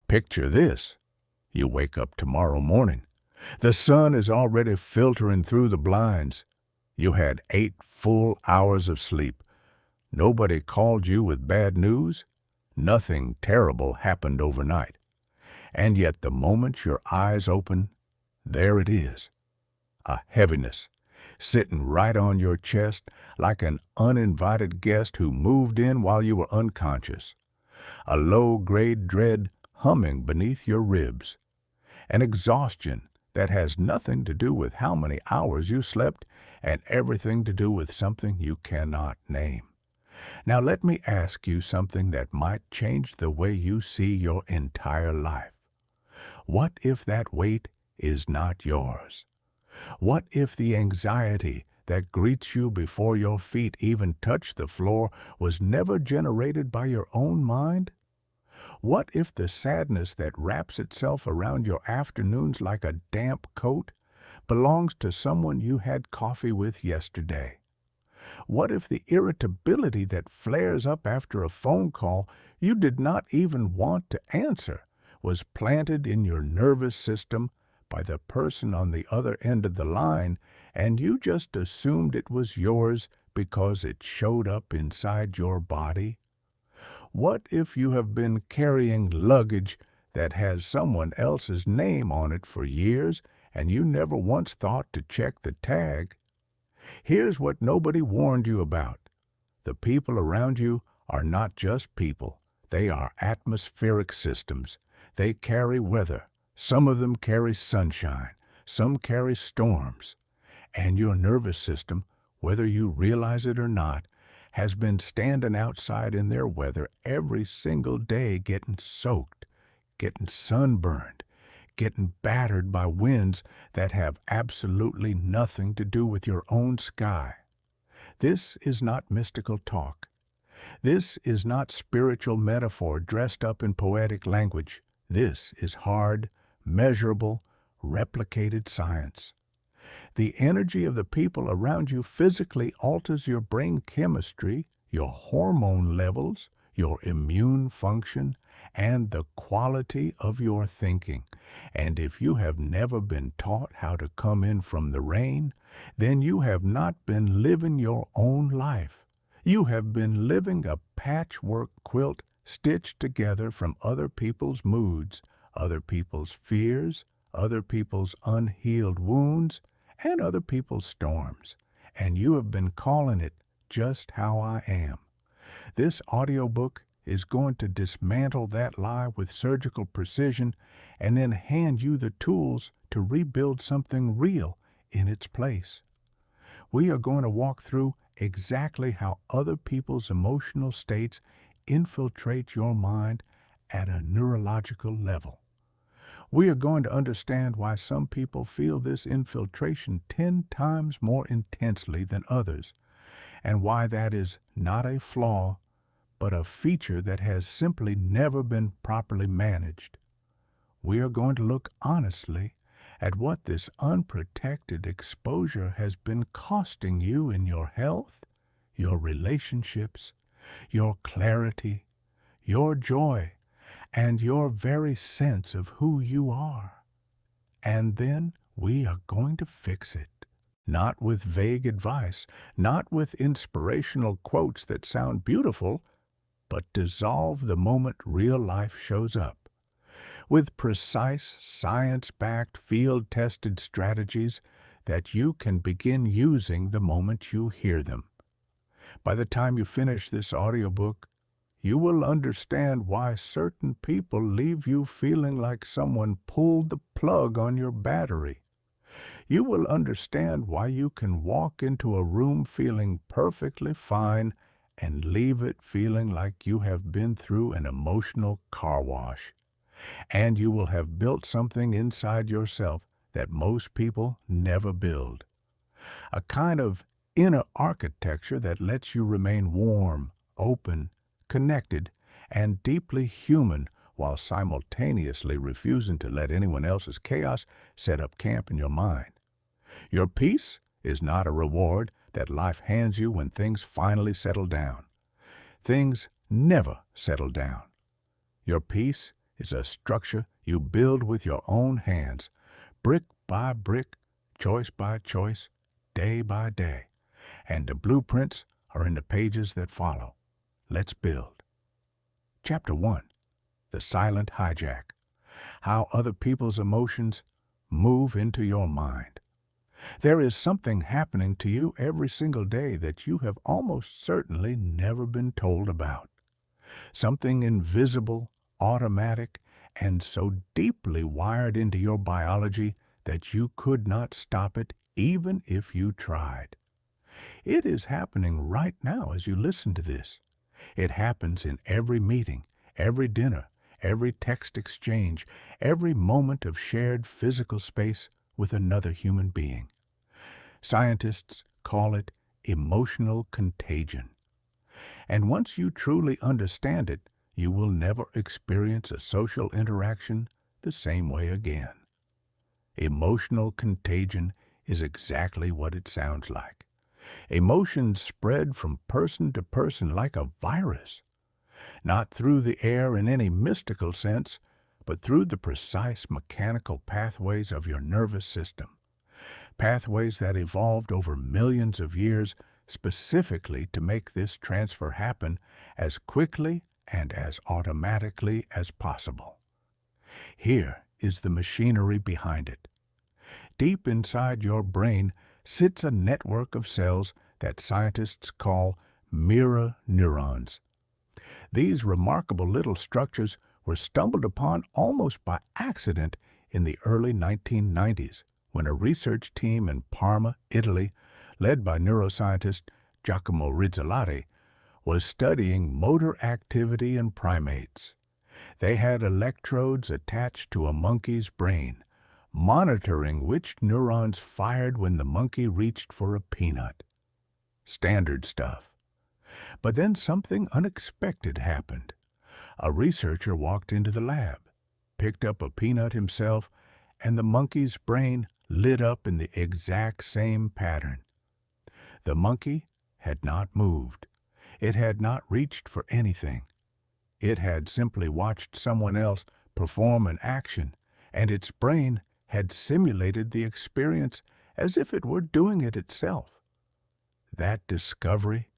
Picture this. You wake up tomorrow morning. The sun is already filtering through the blinds. You had 8 full hours of sleep. Nobody called you with bad news. Nothing terrible happened overnight. And yet the moment your eyes open, there it is. A heaviness, sitting right on your chest like an uninvited guest who moved in while you were unconscious. A low-grade dread humming beneath your ribs. An exhaustion that has nothing to do with how many hours you slept and everything to do with something you cannot name. Now let me ask you something that might change the way you see your entire life. What if that weight is not yours? What if the anxiety that greets you before your feet even touch the floor was never generated by your own mind? What if the sadness that wraps itself around your afternoons like a damp coat belongs to someone you had coffee with yesterday? What if the irritability that flares up after a phone call you did not even want to answer was planted in your nervous system by the person on the other end of the line, and you just assumed it was yours because it showed up inside your body? What if you have been carrying luggage that has someone else's name on it for years and you never once thought to check the tag? Here's what nobody warned you about. The people around you are not just people. They are atmospheric systems. They carry weather. Some of them carry sunshine. Some carry storms. And your nervous system, whether you realize it or not, has been standing outside in their weather every single day getting soaked, getting sunburned, getting battered by winds that have absolutely nothing to do with your own sky. This is not mystical talk. This is not spiritual metaphor dressed up in poetic language. This is hard, measurable, replicated science. The energy of the people around you physically alters your brain chemistry, your hormone levels, your immune function, and the quality of your thinking. And if you have never been taught how to come in from the rain, then you have not been living your own life. You have been living a patchwork quilt stitched together from other people's moods, other people's fears, other people's unhealed wounds, and other people's storms, and you have been calling it just how I am. This audiobook is going to dismantle that lie with surgical precision and then hand you the tools to rebuild something real in its place. We are going to walk through exactly how other people's emotional states infiltrate your mind at a neurological level. We are going to understand why some people feel this infiltration 10 times more intensely than others, and why that is not a flaw, but a feature that has simply never been properly managed. We are going to look honestly at what this unprotected exposure has been costing you in your health, your relationships, your clarity, your joy, and your very sense of who you are. And then we are going to fix it. Not with vague advice, not with inspirational quotes that sound beautiful, but dissolve the moment real life shows up. With precise, science-backed, field-tested strategies that you can begin using the moment you hear them. By the time you finish this audiobook, you will understand why certain people leave you feeling like someone pulled the plug on your battery. You will understand why you can walk into a room feeling perfectly fine and leave it feeling like you have been through an emotional car wash. And you will have built something inside yourself that most people never build. A kind of inner architecture that lets you remain warm, open, connected, and deeply human while simultaneously refusing to let anyone else's chaos set up camp in your mind. Your peace is not a reward that life hands you when things finally settle down. Things never settle down. Your peace is a structure you build with your own hands, brick by brick, choice by choice, day by day. And the blueprints are in the pages that follow. Let's build. Chapter 1. The Silent Hijack. How other people's emotions move into your mind. There is something happening to you every single day that you have almost certainly never been told about. Something invisible, automatic, and so deeply wired into your biology that you could not stop it even if you tried. It is happening right now as you listen to this. It happens in every meeting, every dinner, every text exchange, every moment of shared physical space with another human being. Scientists call it emotional contagion. And once you truly understand it, you will never experience a social interaction the same way again. Emotional contagion is exactly what it sounds like. Emotions spread from person to person like a virus, not through the air in any mystical sense, but through the precise mechanical pathways of your nervous system, pathways that evolved over millions of years specifically to make this transfer happen as quickly and as automatically as possible. Here is the machinery behind it. Deep inside your brain sits a network of cells that scientists call mirror neurons. These remarkable little structures were stumbled upon almost by accident in the early 1990s when a research team in Parma, Italy, led by neuroscientist Giacomo Rizzolatti, was studying motor activity in primates. They had electrodes attached to a monkey's brain, monitoring which neurons fired when the monkey reached for a peanut. Standard stuff. But then something unexpected happened. A researcher walked into the lab, picked up a peanut himself, and the monkey's brain lit up in the exact same pattern. The monkey had not moved. It had not reached for anything. It had simply watched someone else perform an action, and its brain had simulated the experience as if it were doing it itself. That discovery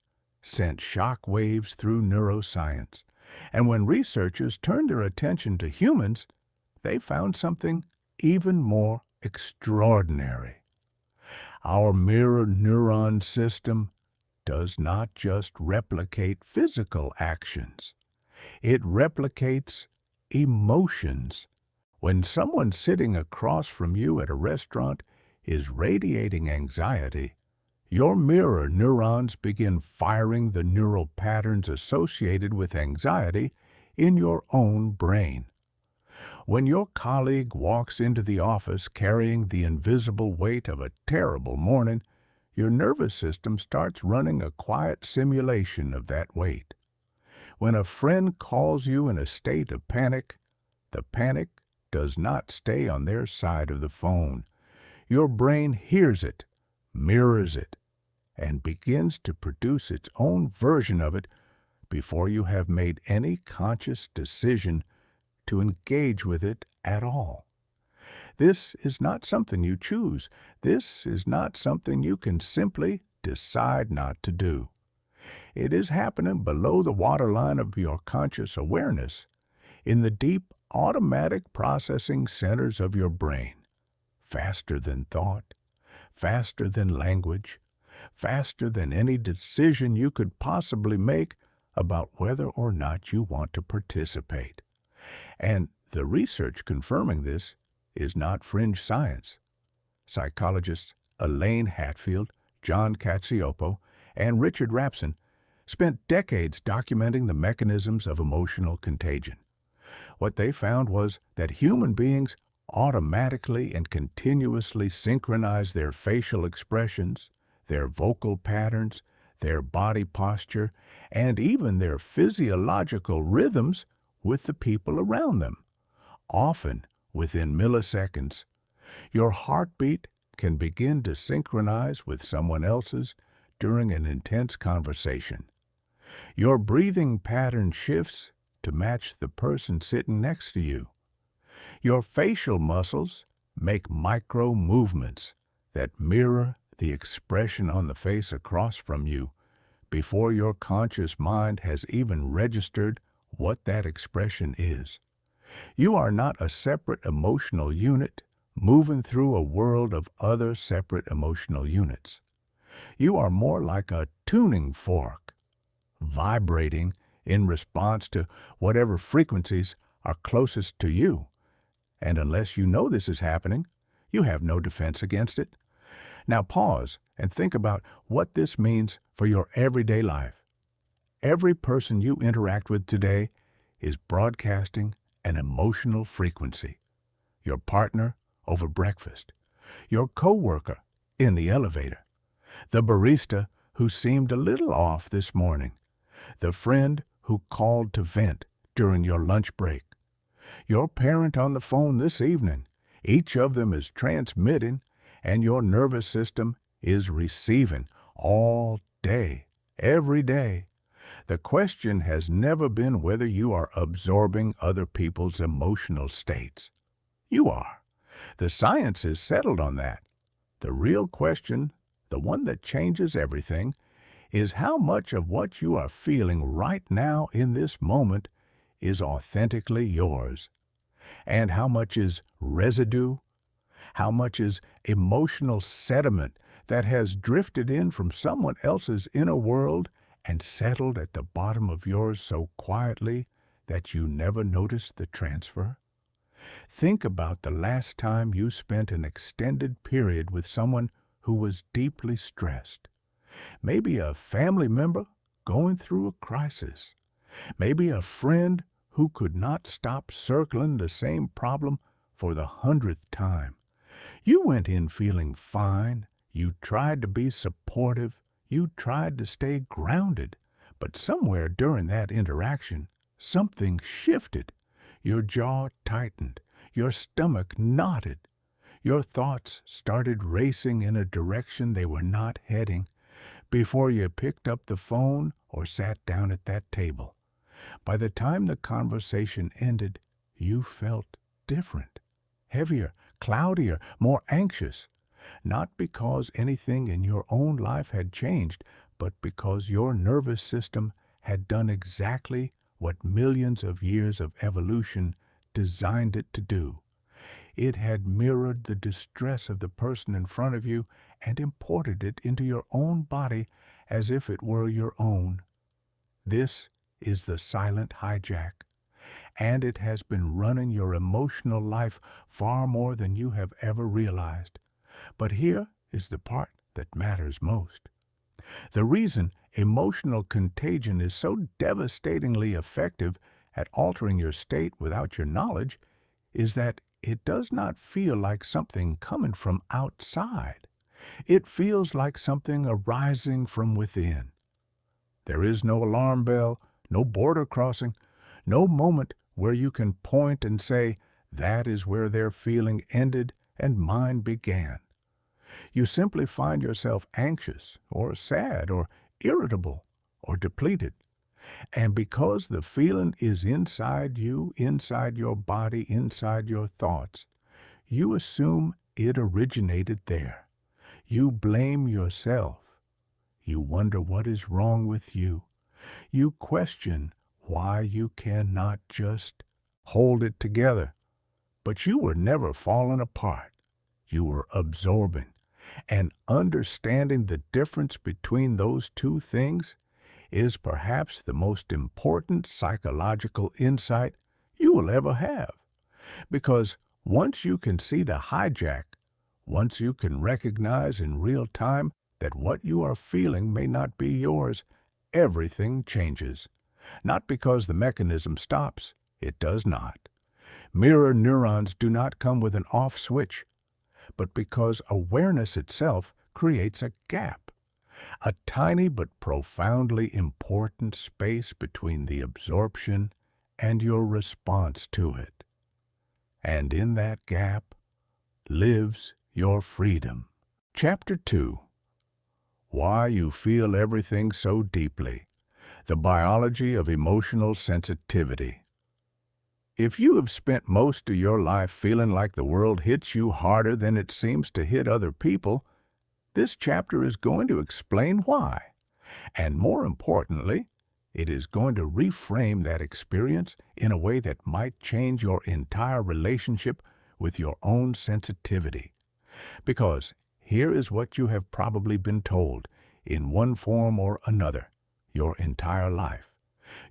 sent shock waves through neuroscience, and when researchers turned their attention to humans, they found something even more extraordinary. Our mirror neuron system does not just replicate physical actions. It replicates emotions. When someone sitting across from you at a restaurant is radiating anxiety, your mirror neurons begin firing the neural patterns associated with anxiety in your own brain. When your colleague walks into the office carrying the invisible weight of a terrible morning, your nervous system starts running a quiet simulation of that weight. When a friend calls you in a state of panic, the panic does not stay on their side of the phone. Your brain hears it, mirrors it, and begins to produce its own version of it before you have made any conscious decision to engage with it at all. This is not something you choose. This is not something you can simply decide not to do. It is happening below the waterline of your conscious awareness, in the deep automatic processing centers of your brain, faster than thought, faster than language, faster than any decision you could possibly make about whether or not you want to participate. And the research confirming this is not fringe science. Psychologists Elaine Hatfield, John Cacioppo, and Richard Rapson spent decades documenting the mechanisms of emotional contagion. What they found was that human beings automatically and continuously synchronize their facial expressions, their vocal patterns, their body posture, and even their physiological rhythms with the people around them, often within milliseconds. Your heartbeat can begin to synchronize with someone else's during an intense conversation. Your breathing pattern shifts to match the person sitting next to you. Your facial muscles make micro movements that mirror the expression on the face across from you before your conscious mind has even registered what that expression is. You are not a separate emotional unit moving through a world of other separate emotional units. You are more like a tuning fork, vibrating in response to whatever frequencies are closest to you. And unless you know this is happening, you have no defense against it. Now pause and think about what this means for your everyday life. Every person you interact with today is broadcasting an emotional frequency. Your partner over breakfast, your coworker in the elevator, the barista who seemed a little off this morning, the friend who called to vent during your lunch break, your parent on the phone this evening. Each of them is transmitting, and your nervous system is receiving all day, every day. The question has never been whether you are absorbing other people's emotional states. You are. The science is settled on that. The real question, the one that changes everything, is how much of what you are feeling right now in this moment is authentically yours, and how much is residue, how much is emotional sediment that has drifted in from someone else's inner world and settled at the bottom of yours so quietly that you never noticed the transfer. Think about the last time you spent an extended period with someone who was deeply stressed. Maybe a family member going through a crisis. Maybe a friend who could not stop circling the same problem for the 100th time. You went in feeling fine. You tried to be supportive. You tried to stay grounded. But somewhere during that interaction, something shifted. Your jaw tightened. Your stomach knotted. Your thoughts started racing in a direction they were not heading before you picked up the phone or sat down at that table. By the time the conversation ended, you felt different, heavier, cloudier, more anxious, not because anything in your own life had changed, but because your nervous system had done exactly what millions of years of evolution designed it to do. It had mirrored the distress of the person in front of you and imported it into your own body as if it were your own. This is the silent hijack, and it has been running your emotional life far more than you have ever realized. But here is the part that matters most. The reason emotional contagion is so devastatingly effective at altering your state without your knowledge is that it does not feel like something coming from outside. It feels like something arising from within. There is no alarm bell, no border crossing, no moment where you can point and say, that is where their feeling ended and mine began. You simply find yourself anxious or sad or irritable or depleted. And because the feeling is inside you, inside your body, inside your thoughts, you assume it originated there. You blame yourself. You wonder what is wrong with you. You question why you cannot just hold it together. But you were never falling apart. You were absorbing. And understanding the difference between those two things is perhaps the most important psychological insight you will ever have. Because once you can see the hijack, once you can recognize in real time that what you are feeling may not be yours, everything changes. Not because the mechanism stops. It does not. Mirror neurons do not come with an off switch, but because awareness itself creates a gap, a tiny but profoundly important space between the absorption and your response to it. And in that gap lives your freedom. Chapter 2. Why you feel everything so deeply. The biology of emotional sensitivity. If you have spent most of your life feeling like the world hits you harder than it seems to hit other people, this chapter is going to explain why. And more importantly, it is going to reframe that experience in a way that might change your entire relationship with your own sensitivity. Because here is what you have probably been told, in one form or another, your entire life.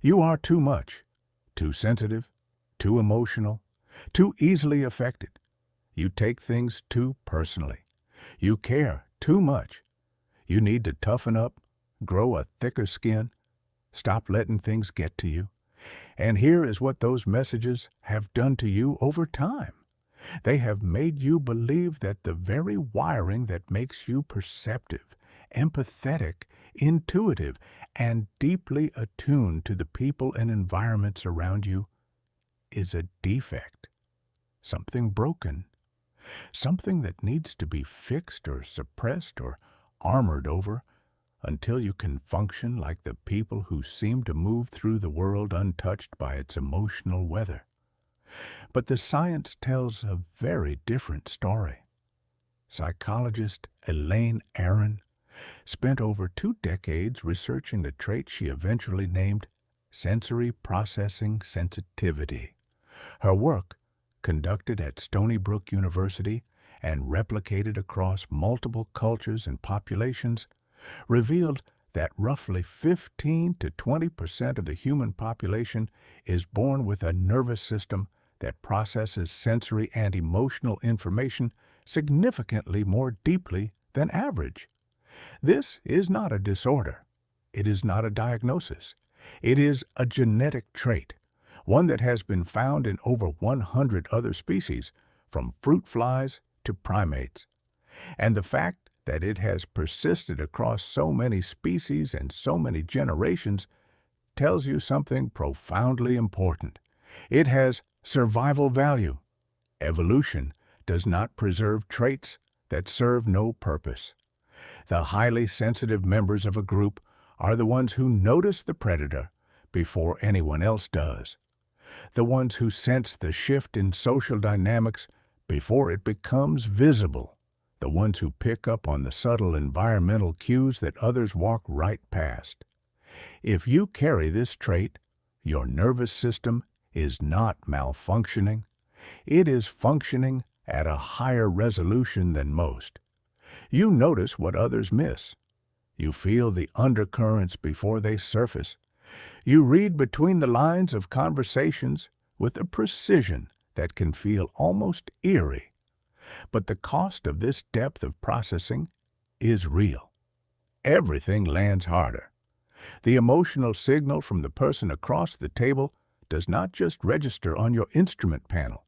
You are too much, too sensitive, too emotional, too easily affected. You take things too personally. You care too much. You need to toughen up, grow a thicker skin, stop letting things get to you. And here is what those messages have done to you over time. They have made you believe that the very wiring that makes you perceptive, empathetic, intuitive, and deeply attuned to the people and environments around you is a defect, something broken, something that needs to be fixed or suppressed or armored over until you can function like the people who seem to move through the world untouched by its emotional weather. But the science tells a very different story. Psychologist Elaine Aron spent over 2 decades researching the trait she eventually named sensory processing sensitivity. Her work, conducted at Stony Brook University and replicated across multiple cultures and populations, revealed that roughly 15 to 20% of the human population is born with a nervous system that processes sensory and emotional information significantly more deeply than average. This is not a disorder. It is not a diagnosis. It is a genetic trait, one that has been found in over 100 other species, from fruit flies to primates. And the fact that it has persisted across so many species and so many generations tells you something profoundly important. It has survival value. Evolution does not preserve traits that serve no purpose. The highly sensitive members of a group are the ones who notice the predator before anyone else does, the ones who sense the shift in social dynamics before it becomes visible, the ones who pick up on the subtle environmental cues that others walk right past. If you carry this trait, your nervous system is not malfunctioning. It is functioning at a higher resolution than most. You notice what others miss. You feel the undercurrents before they surface. You read between the lines of conversations with a precision that can feel almost eerie. But the cost of this depth of processing is real. Everything lands harder. The emotional signal from the person across the table does not just register on your instrument panel.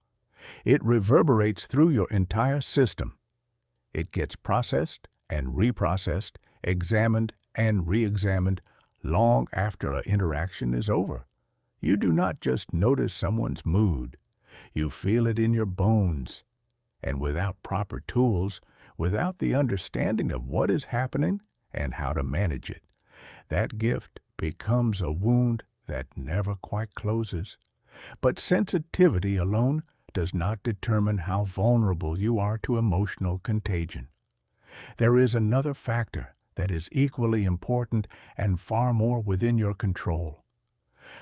It reverberates through your entire system. It gets processed and reprocessed, examined and re-examined long after an interaction is over. You do not just notice someone's mood. You feel it in your bones. And without proper tools, without the understanding of what is happening and how to manage it, that gift becomes a wound that never quite closes. But sensitivity alone does not determine how vulnerable you are to emotional contagion. There is another factor that is equally important and far more within your control: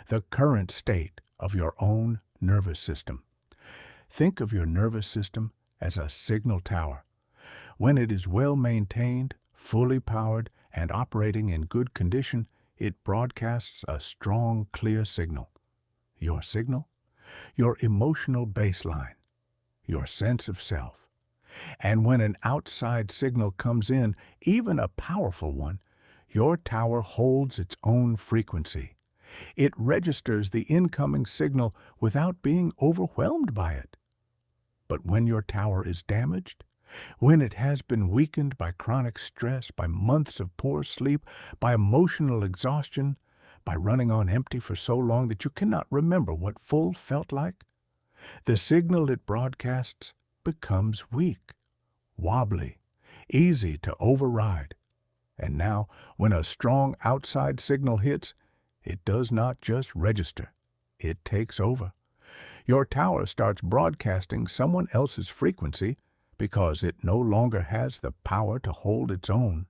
the current state of your own nervous system. Think of your nervous system as a signal tower. When it is well maintained, fully powered, and operating in good condition, it broadcasts a strong, clear signal. Your signal? Your emotional baseline, your sense of self. And when an outside signal comes in, even a powerful one, your tower holds its own frequency. It registers the incoming signal without being overwhelmed by it. But when your tower is damaged, when it has been weakened by chronic stress, by months of poor sleep, by emotional exhaustion, by running on empty for so long that you cannot remember what full felt like, the signal it broadcasts becomes weak, wobbly, easy to override. And now, when a strong outside signal hits, It does not just register. It takes over. Your tower starts broadcasting someone else's frequency because it no longer has the power to hold its own.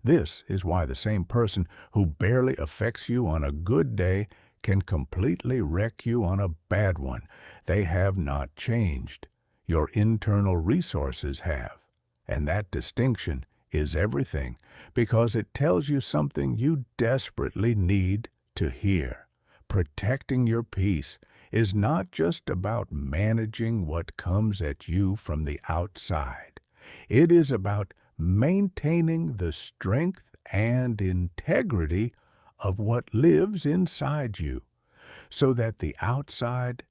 This is why the same person who barely affects you on a good day can completely wreck you on a bad one. They have not changed. Your internal resources have. And that distinction is everything because it tells you something you desperately need to hear. Protecting your peace is not just about managing what comes at you from the outside. It is about maintaining the strength and integrity of what lives inside you so that the outside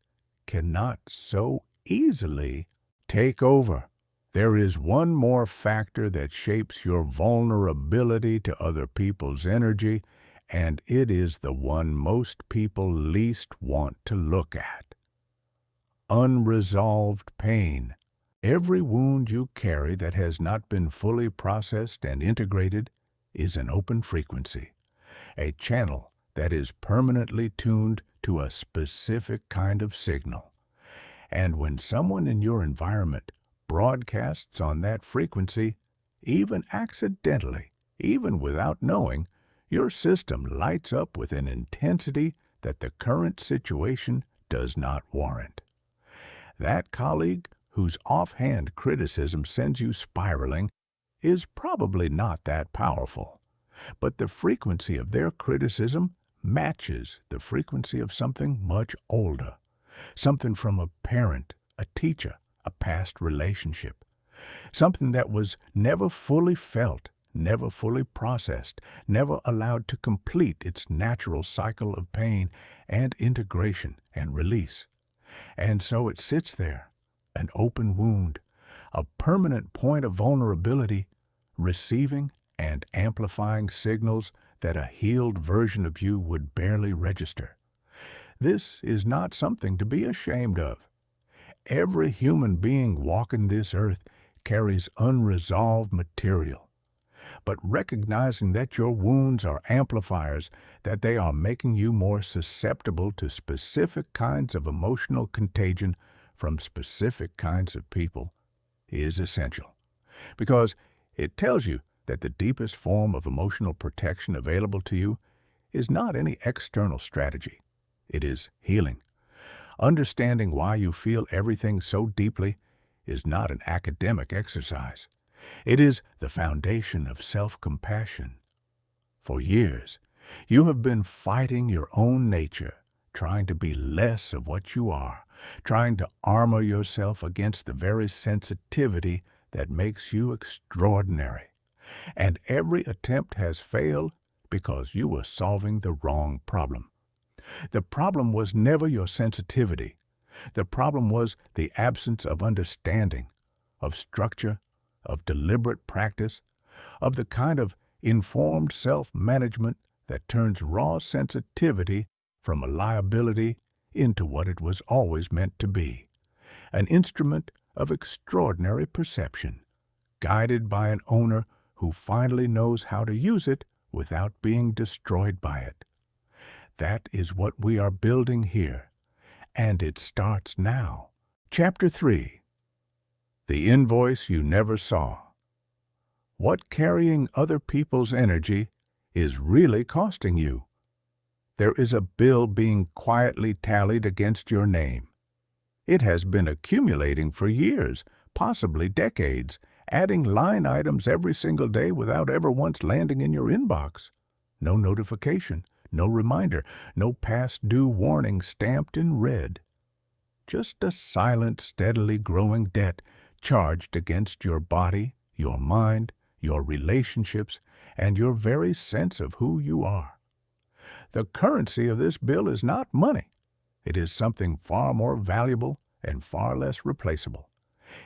cannot so easily take over. There is one more factor that shapes your vulnerability to other people's energy, and it is the one most people least want to look at. Unresolved pain. Every wound you carry that has not been fully processed and integrated is an open frequency, a channel that is permanently tuned to a specific kind of signal. And when someone in your environment broadcasts on that frequency, even accidentally, even without knowing, your system lights up with an intensity that the current situation does not warrant. That colleague whose offhand criticism sends you spiraling is probably not that powerful, but the frequency of their criticism matches the frequency of something much older, something from a parent, a teacher, a past relationship, something that was never fully felt, never fully processed, never allowed to complete its natural cycle of pain and integration and release. And so it sits there, an open wound, a permanent point of vulnerability, receiving and amplifying signals that a healed version of you would barely register. This is not something to be ashamed of. Every human being walking this earth carries unresolved material. But recognizing that your wounds are amplifiers, that they are making you more susceptible to specific kinds of emotional contagion from specific kinds of people, is essential. Because it tells you that the deepest form of emotional protection available to you is not any external strategy. It is healing. Understanding why you feel everything so deeply is not an academic exercise. It is the foundation of self-compassion. For years, you have been fighting your own nature, trying to be less of what you are, trying to armor yourself against the very sensitivity that makes you extraordinary. And every attempt has failed because you were solving the wrong problem. The problem was never your sensitivity. The problem was the absence of understanding, of structure, of deliberate practice, of the kind of informed self-management that turns raw sensitivity from a liability into what it was always meant to be, an instrument of extraordinary perception, guided by an owner who finally knows how to use it without being destroyed by it. That is what we are building here, and it starts now. Chapter 3. The Invoice You Never Saw. What carrying other people's energy is really costing you. There is a bill being quietly tallied against your name. It has been accumulating for years, possibly decades, adding line items every single day without ever once landing in your inbox. No notification, no reminder, no past due warning stamped in red. Just a silent, steadily growing debt charged against your body, your mind, your relationships, and your very sense of who you are. The currency of this bill is not money. It is something far more valuable and far less replaceable.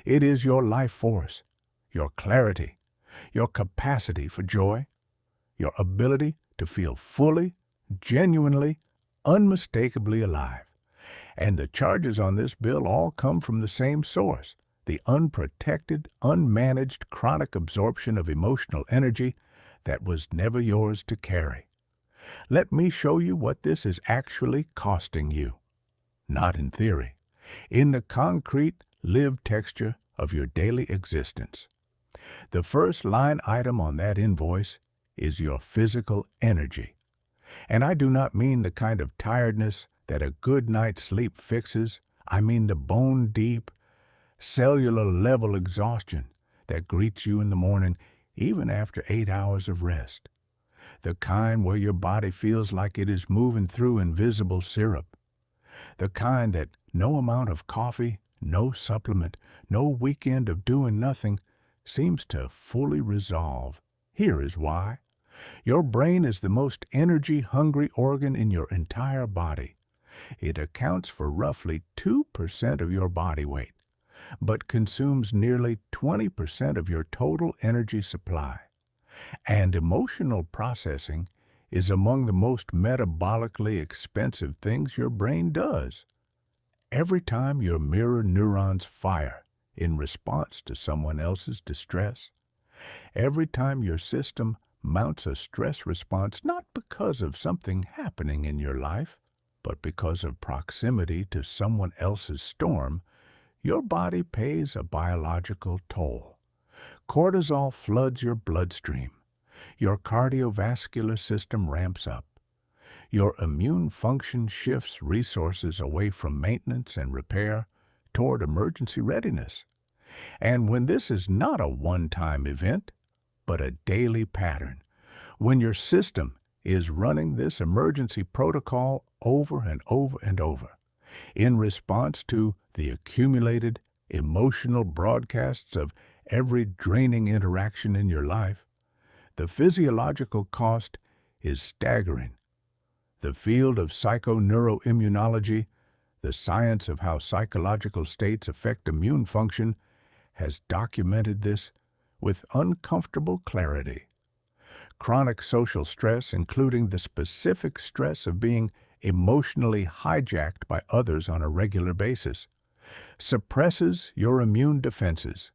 It is your life force, your clarity, your capacity for joy, your ability to feel fully, genuinely, unmistakably alive. And the charges on this bill all come from the same source, the unprotected, unmanaged chronic absorption of emotional energy that was never yours to carry. Let me show you what this is actually costing you. Not in theory, in the concrete, lived texture of your daily existence. The first line item on that invoice is your physical energy. And I do not mean the kind of tiredness that a good night's sleep fixes. I mean the bone-deep, cellular-level exhaustion that greets you in the morning even after 8 hours of rest. The kind where your body feels like it is moving through invisible syrup. The kind that no amount of coffee, no supplement, no weekend of doing nothing seems to fully resolve. Here is why. Your brain is the most energy-hungry organ in your entire body. It accounts for roughly 2% of your body weight, but consumes nearly 20% of your total energy supply. And emotional processing is among the most metabolically expensive things your brain does. Every time your mirror neurons fire in response to someone else's distress, every time your system mounts a stress response not because of something happening in your life, but because of proximity to someone else's storm, your body pays a biological toll. Cortisol floods your bloodstream. Your cardiovascular system ramps up. Your immune function shifts resources away from maintenance and repair toward emergency readiness. And when this is not a one-time event, but a daily pattern, when your system is running this emergency protocol over and over and over, in response to the accumulated emotional broadcasts of every draining interaction in your life, the physiological cost is staggering. The field of psychoneuroimmunology, the science of how psychological states affect immune function, has documented this with uncomfortable clarity. Chronic social stress, including the specific stress of being emotionally hijacked by others on a regular basis, suppresses your immune defenses,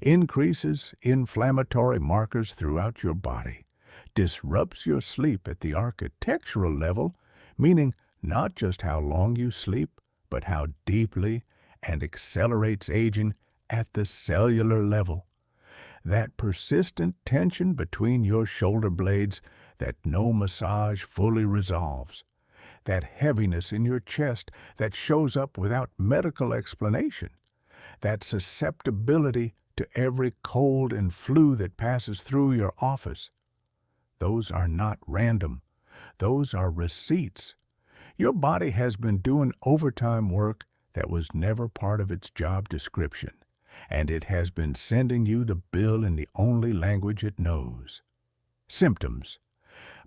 increases inflammatory markers throughout your body, disrupts your sleep at the architectural level, meaning not just how long you sleep, but how deeply, and accelerates aging at the cellular level. That persistent tension between your shoulder blades that no massage fully resolves. That heaviness in your chest that shows up without medical explanation. That susceptibility to every cold and flu that passes through your office. Those are not random. Those are receipts. Your body has been doing overtime work that was never part of its job description, and it has been sending you the bill in the only language it knows. Symptoms.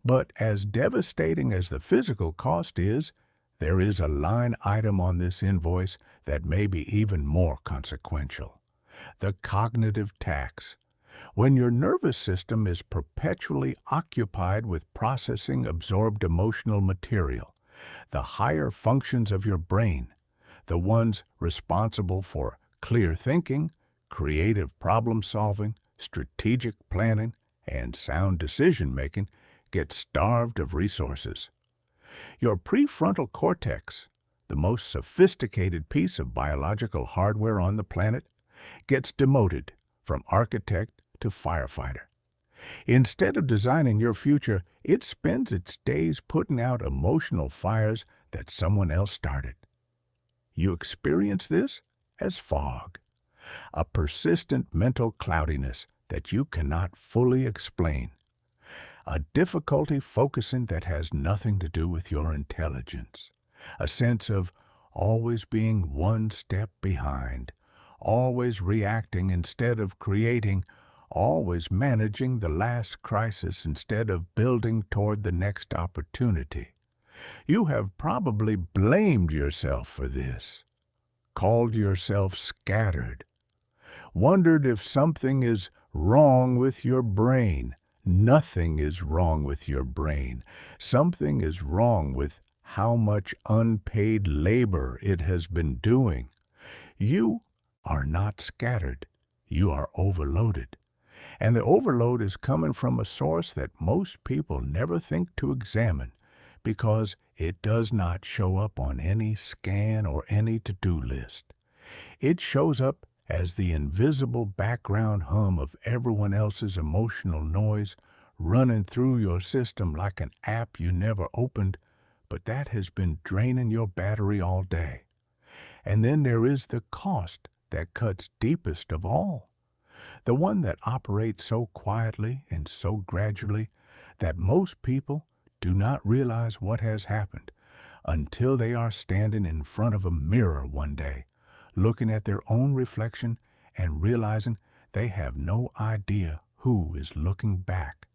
But as devastating as the physical cost is, there is a line item on this invoice that may be even more consequential. The cognitive tax. When your nervous system is perpetually occupied with processing absorbed emotional material, the higher functions of your brain, the ones responsible for clear thinking, creative problem-solving, strategic planning, and sound decision-making, get starved of resources. Your prefrontal cortex, the most sophisticated piece of biological hardware on the planet, gets demoted from architect to firefighter. Instead of designing your future, it spends its days putting out emotional fires that someone else started. You experience this as fog, a persistent mental cloudiness that you cannot fully explain, a difficulty focusing that has nothing to do with your intelligence, a sense of always being one step behind, always reacting instead of creating, always managing the last crisis instead of building toward the next opportunity. You have probably blamed yourself for this, called yourself scattered, wondered if something is wrong with your brain. Nothing is wrong with your brain. Something is wrong with how much unpaid labor it has been doing. You are not scattered. You are overloaded. And the overload is coming from a source that most people never think to examine because it does not show up on any scan or any to-do list. It shows up as the invisible background hum of everyone else's emotional noise running through your system like an app you never opened, but that has been draining your battery all day. And then there is the cost that cuts deepest of all, the one that operates so quietly and so gradually that most people do not realize what has happened until they are standing in front of a mirror one day, looking at their own reflection and realizing they have no idea who is looking back.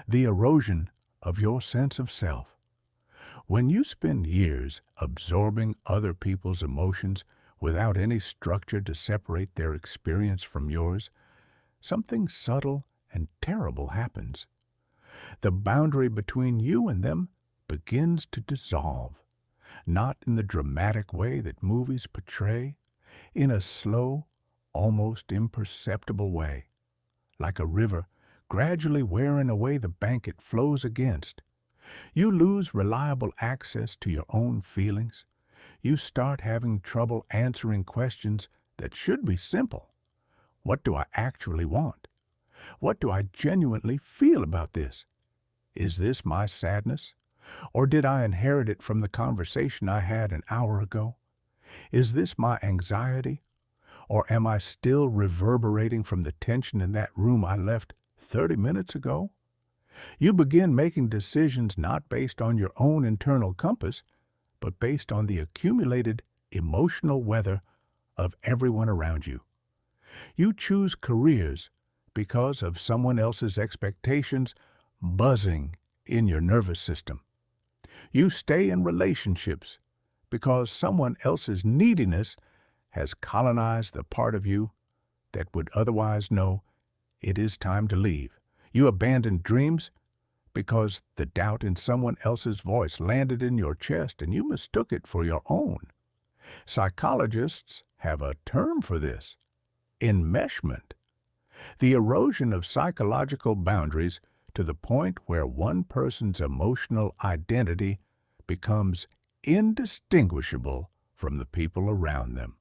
The erosion of your sense of self. When you spend years absorbing other people's emotions without any structure to separate their experience from yours, something subtle and terrible happens. The boundary between you and them begins to dissolve, not in the dramatic way that movies portray, in a slow, almost imperceptible way, like a river gradually wearing away the bank it flows against. You lose reliable access to your own feelings. You start having trouble answering questions that should be simple. What do I actually want? What do I genuinely feel about this? Is this my sadness? Or did I inherit it from the conversation I had an hour ago? Is this my anxiety? Or am I still reverberating from the tension in that room I left 30 minutes ago? You begin making decisions not based on your own internal compass, but based on the accumulated emotional weather of everyone around you. You choose careers because of someone else's expectations buzzing in your nervous system. You stay in relationships because someone else's neediness has colonized the part of you that would otherwise know it is time to leave. You abandon dreams because the doubt in someone else's voice landed in your chest and you mistook it for your own. Psychologists have a term for this: enmeshment. The erosion of psychological boundaries to the point where one person's emotional identity becomes indistinguishable from the people around them.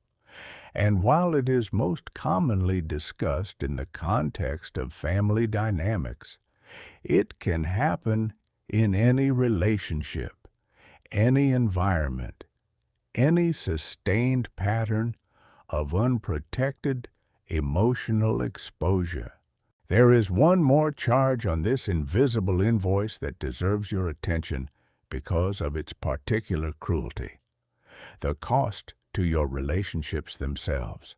And while it is most commonly discussed in the context of family dynamics, it can happen in any relationship, any environment, any sustained pattern of unprotected emotional exposure. There is one more charge on this invisible invoice that deserves your attention because of its particular cruelty: the cost to your relationships themselves.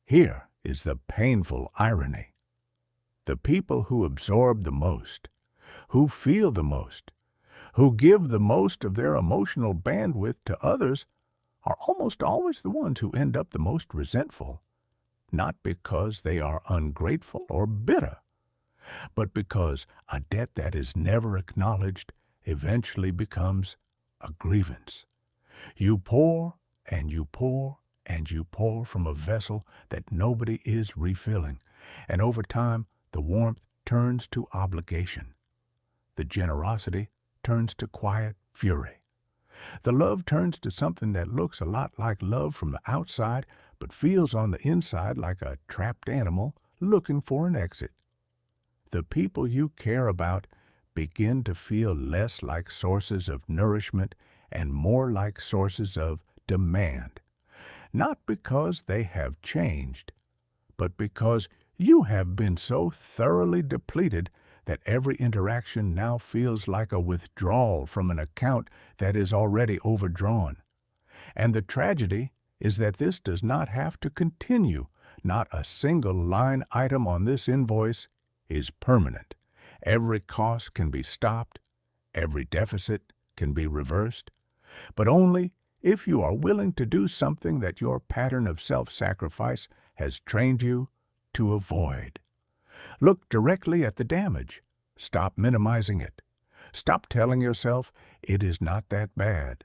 Here is the painful irony. The people who absorb the most, who feel the most, who give the most of their emotional bandwidth to others are almost always the ones who end up the most resentful, not because they are ungrateful or bitter, but because a debt that is never acknowledged eventually becomes a grievance. You pour and you pour and you pour from a vessel that nobody is refilling, and over time the warmth turns to obligation. The generosity turns to quiet fury. The love turns to something that looks a lot like love from the outside, but feels on the inside like a trapped animal looking for an exit. The people you care about begin to feel less like sources of nourishment and more like sources of demand, not because they have changed, but because you have been so thoroughly depleted that every interaction now feels like a withdrawal from an account that is already overdrawn. And the tragedy is that this does not have to continue. Not a single line item on this invoice is permanent. Every cost can be stopped, every deficit can be reversed, but only if you are willing to do something that your pattern of self-sacrifice has trained you to avoid. Look directly at the damage. Stop minimizing it. Stop telling yourself it is not that bad.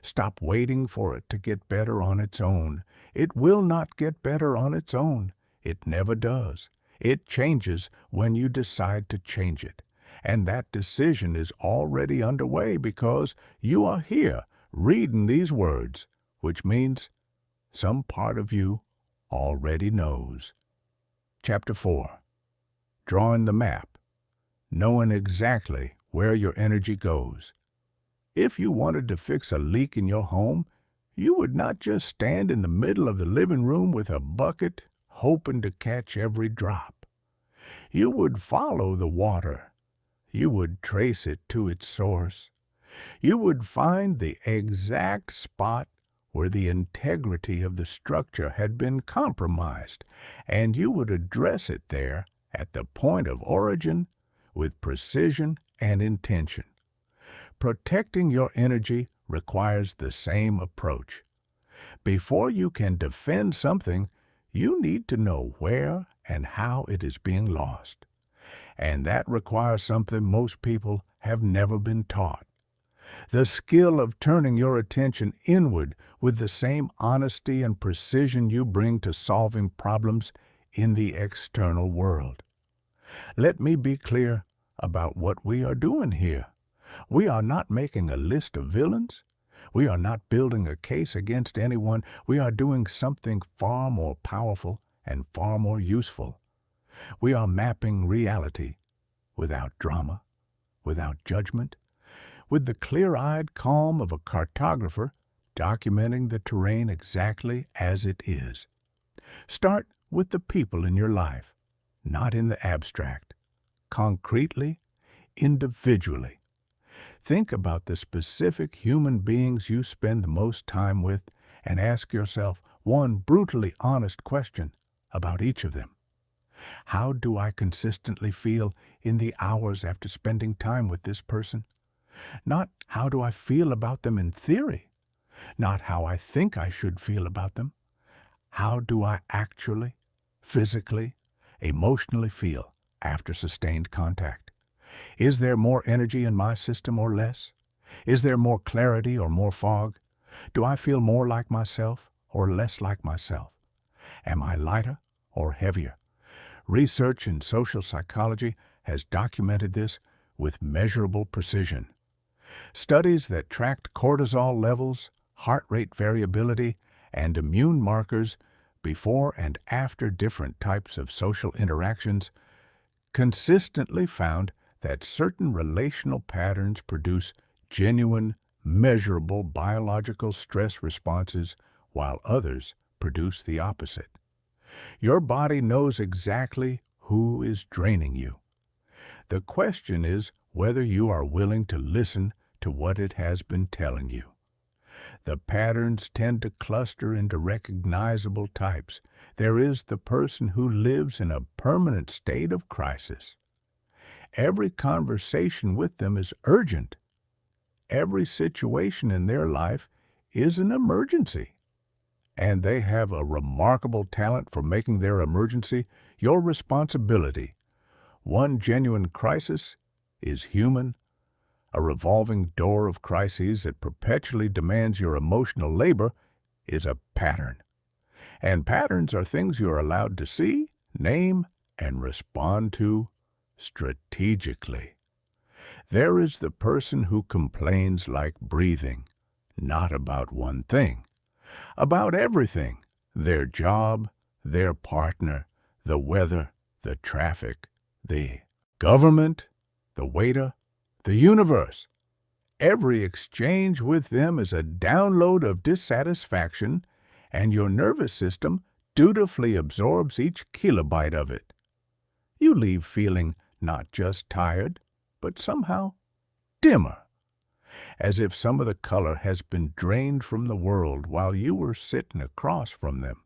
Stop waiting for it to get better on its own. It will not get better on its own. It never does. It changes when you decide to change it. And that decision is already underway because you are here reading these words, which means some part of you already knows. Chapter 4. Drawing the map. Knowing exactly where your energy goes. If you wanted to fix a leak in your home, you would not just stand in the middle of the living room with a bucket, hoping to catch every drop. You would follow the water. You would trace it to its source. You would find the exact spot where the integrity of the structure had been compromised, and you would address it there at the point of origin with precision and intention. Protecting your energy requires the same approach. Before you can defend something, you need to know where and how it is being lost. And that requires something most people have never been taught. The skill of turning your attention inward with the same honesty and precision you bring to solving problems in the external world. Let me be clear about what we are doing here. We are not making a list of villains. We are not building a case against anyone. We are doing something far more powerful and far more useful. We are mapping reality without drama, without judgment, with the clear-eyed calm of a cartographer documenting the terrain exactly as it is. Start with the people in your life, not in the abstract, concretely, individually. Think about the specific human beings you spend the most time with and ask yourself one brutally honest question about each of them. How do I consistently feel in the hours after spending time with this person? Not how do I feel about them in theory, not how I think I should feel about them. How do I actually, physically, emotionally feel after sustained contact? Is there more energy in my system or less? Is there more clarity or more fog? Do I feel more like myself or less like myself? Am I lighter or heavier? Research in social psychology has documented this with measurable precision. Studies that tracked cortisol levels, heart rate variability, and immune markers before and after different types of social interactions consistently found that certain relational patterns produce genuine, measurable biological stress responses while others produce the opposite. Your body knows exactly who is draining you. The question is whether you are willing to listen to what it has been telling you. The patterns tend to cluster into recognizable types. There is the person who lives in a permanent state of crisis. Every conversation with them is urgent. Every situation in their life is an emergency. And they have a remarkable talent for making their emergency your responsibility. One genuine crisis is human. A revolving door of crises that perpetually demands your emotional labor is a pattern. And patterns are things you are allowed to see, name, and respond to strategically. There is the person who complains like breathing, not about one thing, about everything: their job, their partner, the weather, the traffic, the government, the waiter, the universe. Every exchange with them is a download of dissatisfaction, and your nervous system dutifully absorbs each kilobyte of it. You leave feeling not just tired, but somehow dimmer, as if some of the color has been drained from the world while you were sitting across from them.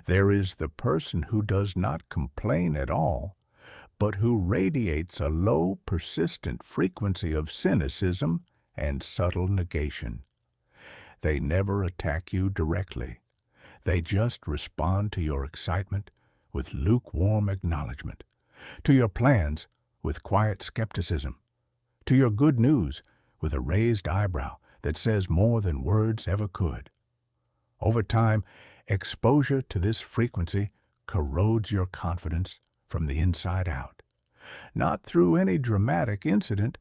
There is the person who does not complain at all, but who radiates a low, persistent frequency of cynicism and subtle negation. They never attack you directly. They just respond to your excitement with lukewarm acknowledgement, to your plans with quiet skepticism, to your good news with a raised eyebrow that says more than words ever could. Over time, exposure to this frequency corrodes your confidence, from the inside out, not through any dramatic incident,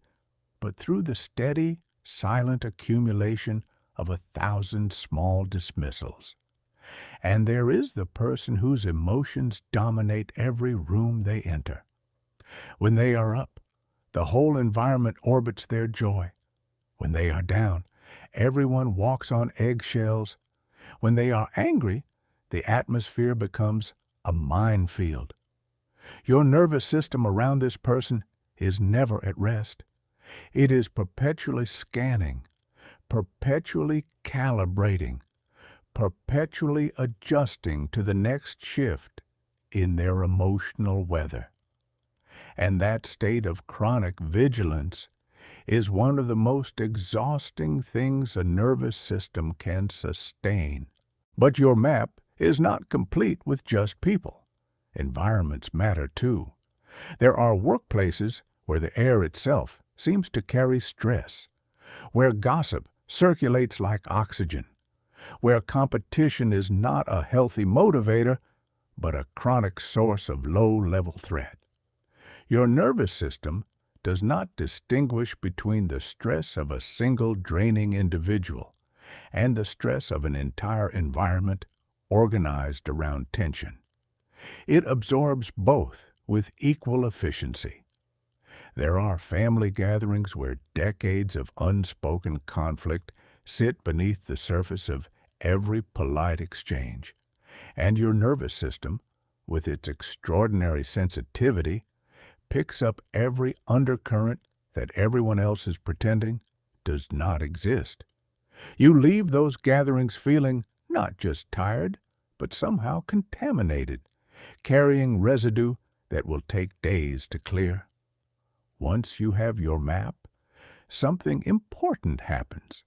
but through the steady, silent accumulation of 1,000 small dismissals. And there is the person whose emotions dominate every room they enter. When they are up, the whole environment orbits their joy. When they are down, everyone walks on eggshells. When they are angry, the atmosphere becomes a minefield. Your nervous system around this person is never at rest. It is perpetually scanning, perpetually calibrating, perpetually adjusting to the next shift in their emotional weather. And that state of chronic vigilance is one of the most exhausting things a nervous system can sustain. But your map is not complete with just people. Environments matter too. There are workplaces where the air itself seems to carry stress, where gossip circulates like oxygen, where competition is not a healthy motivator, but a chronic source of low-level threat. Your nervous system does not distinguish between the stress of a single draining individual and the stress of an entire environment organized around tension. It absorbs both with equal efficiency. There are family gatherings where decades of unspoken conflict sit beneath the surface of every polite exchange, and your nervous system, with its extraordinary sensitivity, picks up every undercurrent that everyone else is pretending does not exist. You leave those gatherings feeling not just tired, but somehow contaminated, carrying residue that will take days to clear. Once you have your map, something important happens.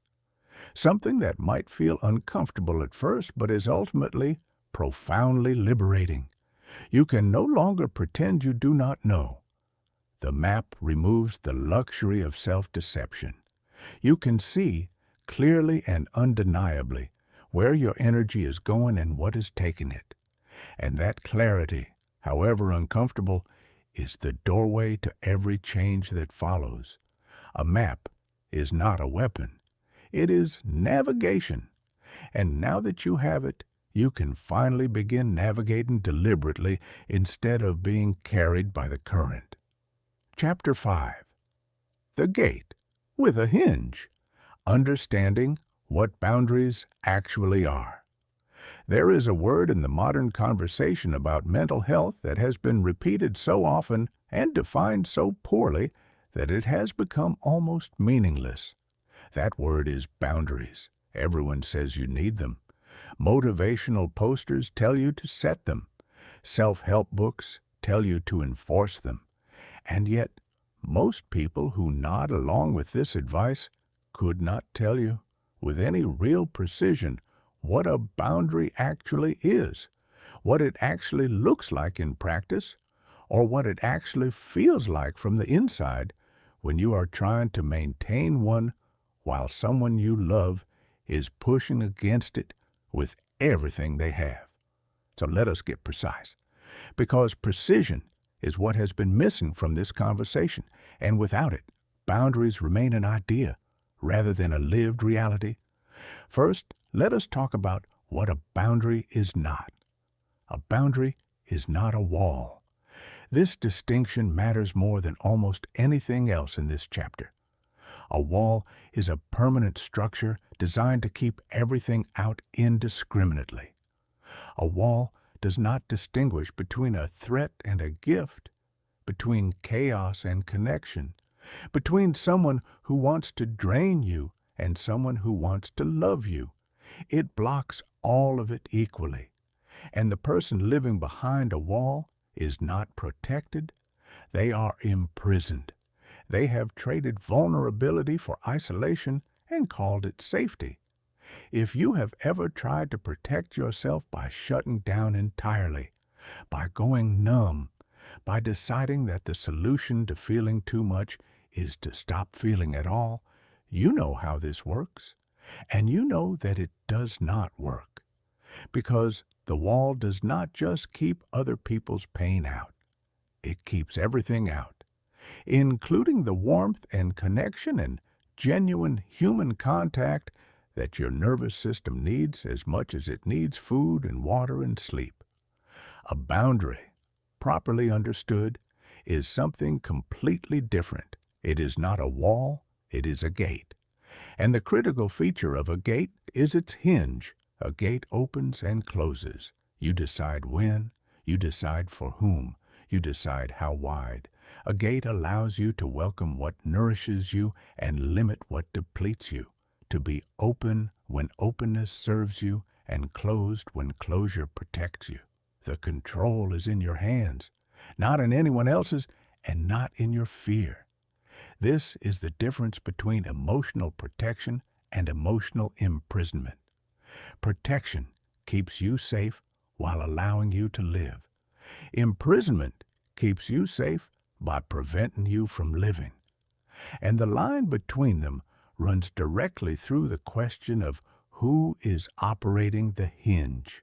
Something that might feel uncomfortable at first, but is ultimately profoundly liberating. You can no longer pretend you do not know. The map removes the luxury of self-deception. You can see clearly and undeniably where your energy is going and what is taking it. And that clarity, however uncomfortable, is the doorway to every change that follows. A map is not a weapon. It is navigation. And now that you have it, you can finally begin navigating deliberately instead of being carried by the current. Chapter 5. The Gate with a Hinge. Understanding what boundaries actually are. There is a word in the modern conversation about mental health that has been repeated so often and defined so poorly that it has become almost meaningless. That word is boundaries. Everyone says you need them. Motivational posters tell you to set them. Self-help books tell you to enforce them. And yet, most people who nod along with this advice could not tell you with any real precision what a boundary actually is, what it actually looks like in practice, or what it actually feels like from the inside when you are trying to maintain one while someone you love is pushing against it with everything they have. So let us get precise, because precision is what has been missing from this conversation, and without it, boundaries remain an idea rather than a lived reality. First, let us talk about what a boundary is not. A boundary is not a wall. This distinction matters more than almost anything else in this chapter. A wall is a permanent structure designed to keep everything out indiscriminately. A wall does not distinguish between a threat and a gift, between chaos and connection, between someone who wants to drain you and someone who wants to love you. It blocks all of it equally. And the person living behind a wall is not protected. They are imprisoned. They have traded vulnerability for isolation and called it safety. If you have ever tried to protect yourself by shutting down entirely, by going numb, by deciding that the solution to feeling too much is to stop feeling at all, you know how this works. And you know that it does not work. Because the wall does not just keep other people's pain out. It keeps everything out, including the warmth and connection and genuine human contact that your nervous system needs as much as it needs food and water and sleep. A boundary, properly understood, is something completely different. It is not a wall, it is a gate. And the critical feature of a gate is its hinge. A gate opens and closes. You decide when, you decide for whom, you decide how wide. A gate allows you to welcome what nourishes you and limit what depletes you, to be open when openness serves you and closed when closure protects you. The control is in your hands, not in anyone else's and not in your fear. This is the difference between emotional protection and emotional imprisonment. Protection keeps you safe while allowing you to live. Imprisonment keeps you safe by preventing you from living. And the line between them runs directly through the question of who is operating the hinge.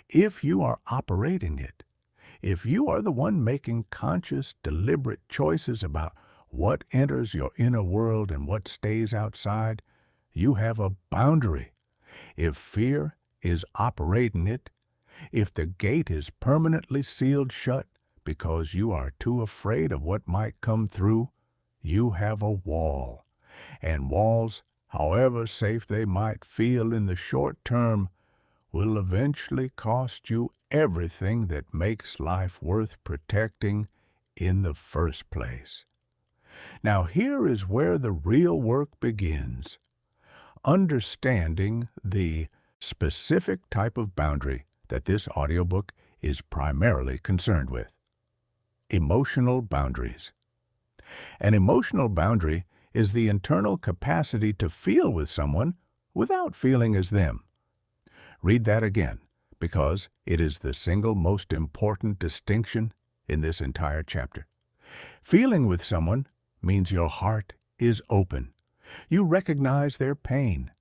If you are operating it, if you are the one making conscious, deliberate choices about what enters your inner world and what stays outside, you have a boundary. If fear is operating it, if the gate is permanently sealed shut because you are too afraid of what might come through, you have a wall. And walls, however safe they might feel in the short term, will eventually cost you everything that makes life worth protecting in the first place. Now here is where the real work begins. Understanding the specific type of boundary that this audiobook is primarily concerned with. Emotional boundaries. An emotional boundary is the internal capacity to feel with someone without feeling as them. Read that again, because it is the single most important distinction in this entire chapter. Feeling with someone means your heart is open. You recognize their pain.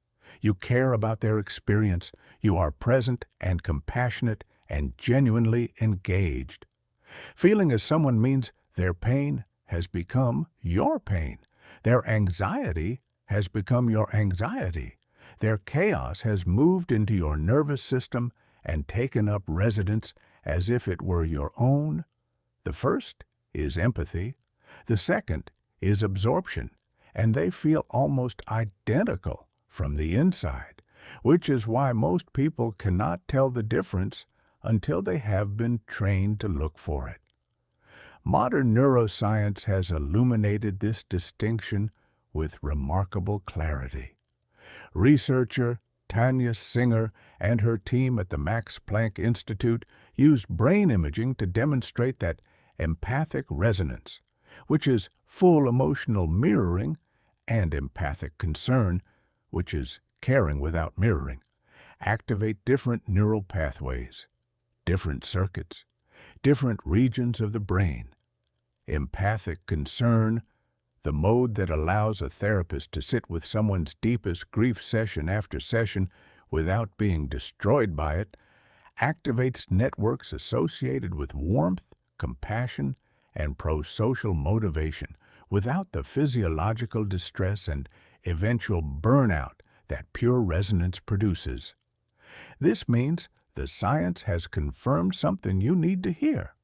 You care about their experience. You are present and compassionate and genuinely engaged. Feeling as someone means their pain has become your pain. Their anxiety has become your anxiety. Their chaos has moved into your nervous system and taken up residence as if it were your own. The first is empathy. The second is absorption, and they feel almost identical from the inside, which is why most people cannot tell the difference until they have been trained to look for it. Modern neuroscience has illuminated this distinction with remarkable clarity. Researcher Tanya Singer and her team at the Max Planck Institute used brain imaging to demonstrate that empathic resonance, which is full emotional mirroring, and empathic concern, which is caring without mirroring, activate different neural pathways, different circuits, different regions of the brain. Empathic concern, the mode that allows a therapist to sit with someone's deepest grief session after session without being destroyed by it, activates networks associated with warmth, compassion, and pro-social motivation without the physiological distress and eventual burnout that pure resonance produces. This means the science has confirmed something you need to hear.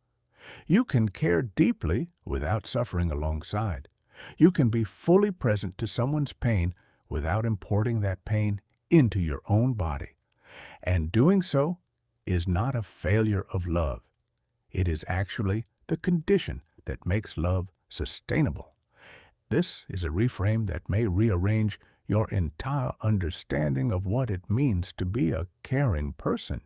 You can care deeply without suffering alongside. You can be fully present to someone's pain without importing that pain into your own body. And doing so is not a failure of love. It is actually the condition that makes love sustainable. This is a reframe that may rearrange your entire understanding of what it means to be a caring person.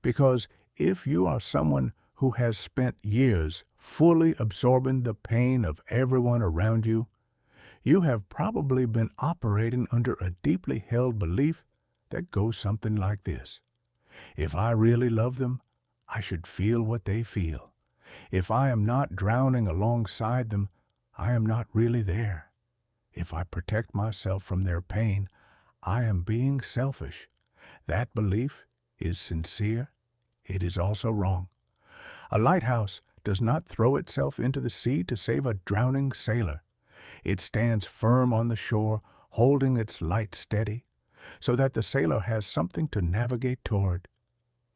Because if you are someone who has spent years fully absorbing the pain of everyone around you, you have probably been operating under a deeply held belief that goes something like this. If I really love them, I should feel what they feel. If I am not drowning alongside them, I am not really there. If I protect myself from their pain, I am being selfish. That belief is sincere. It is also wrong. A lighthouse does not throw itself into the sea to save a drowning sailor. It stands firm on the shore, holding its light steady, so that the sailor has something to navigate toward.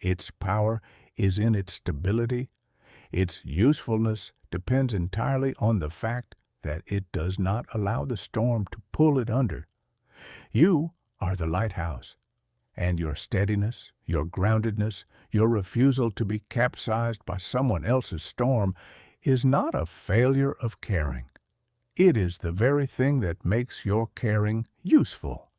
Its power is in its stability. Its usefulness depends entirely on the fact that it does not allow the storm to pull it under. You are the lighthouse, and your steadiness, your groundedness, your refusal to be capsized by someone else's storm is not a failure of caring. It is the very thing that makes your caring useful.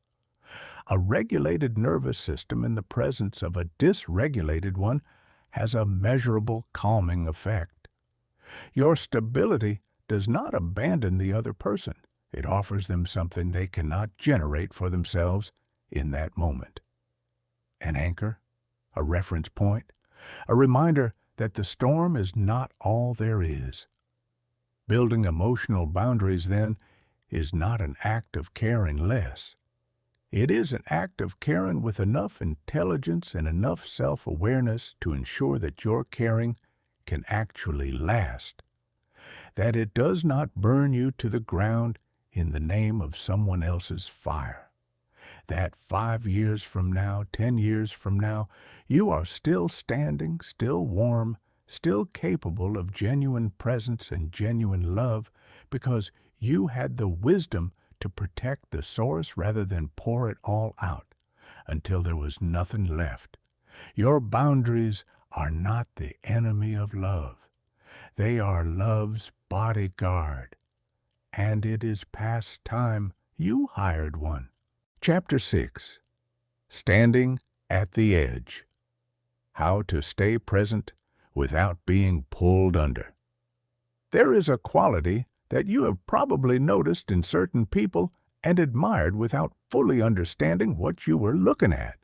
A regulated nervous system in the presence of a dysregulated one has a measurable calming effect. Your stability does not abandon the other person. It offers them something they cannot generate for themselves in that moment. An anchor, a reference point, a reminder that the storm is not all there is. Building emotional boundaries, then, is not an act of caring less. It is an act of caring with enough intelligence and enough self-awareness to ensure that your caring can actually last, that it does not burn you to the ground in the name of someone else's fire, that 5 years from now, 10 years from now, you are still standing, still warm, still capable of genuine presence and genuine love because you had the wisdom to protect the source rather than pour it all out until there was nothing left. Your boundaries are not the enemy of love. They are love's bodyguard, and it is past time you hired one. Chapter 6. Standing at the Edge. How to stay present without being pulled under. There is a quality that you have probably noticed in certain people and admired without fully understanding what you were looking at.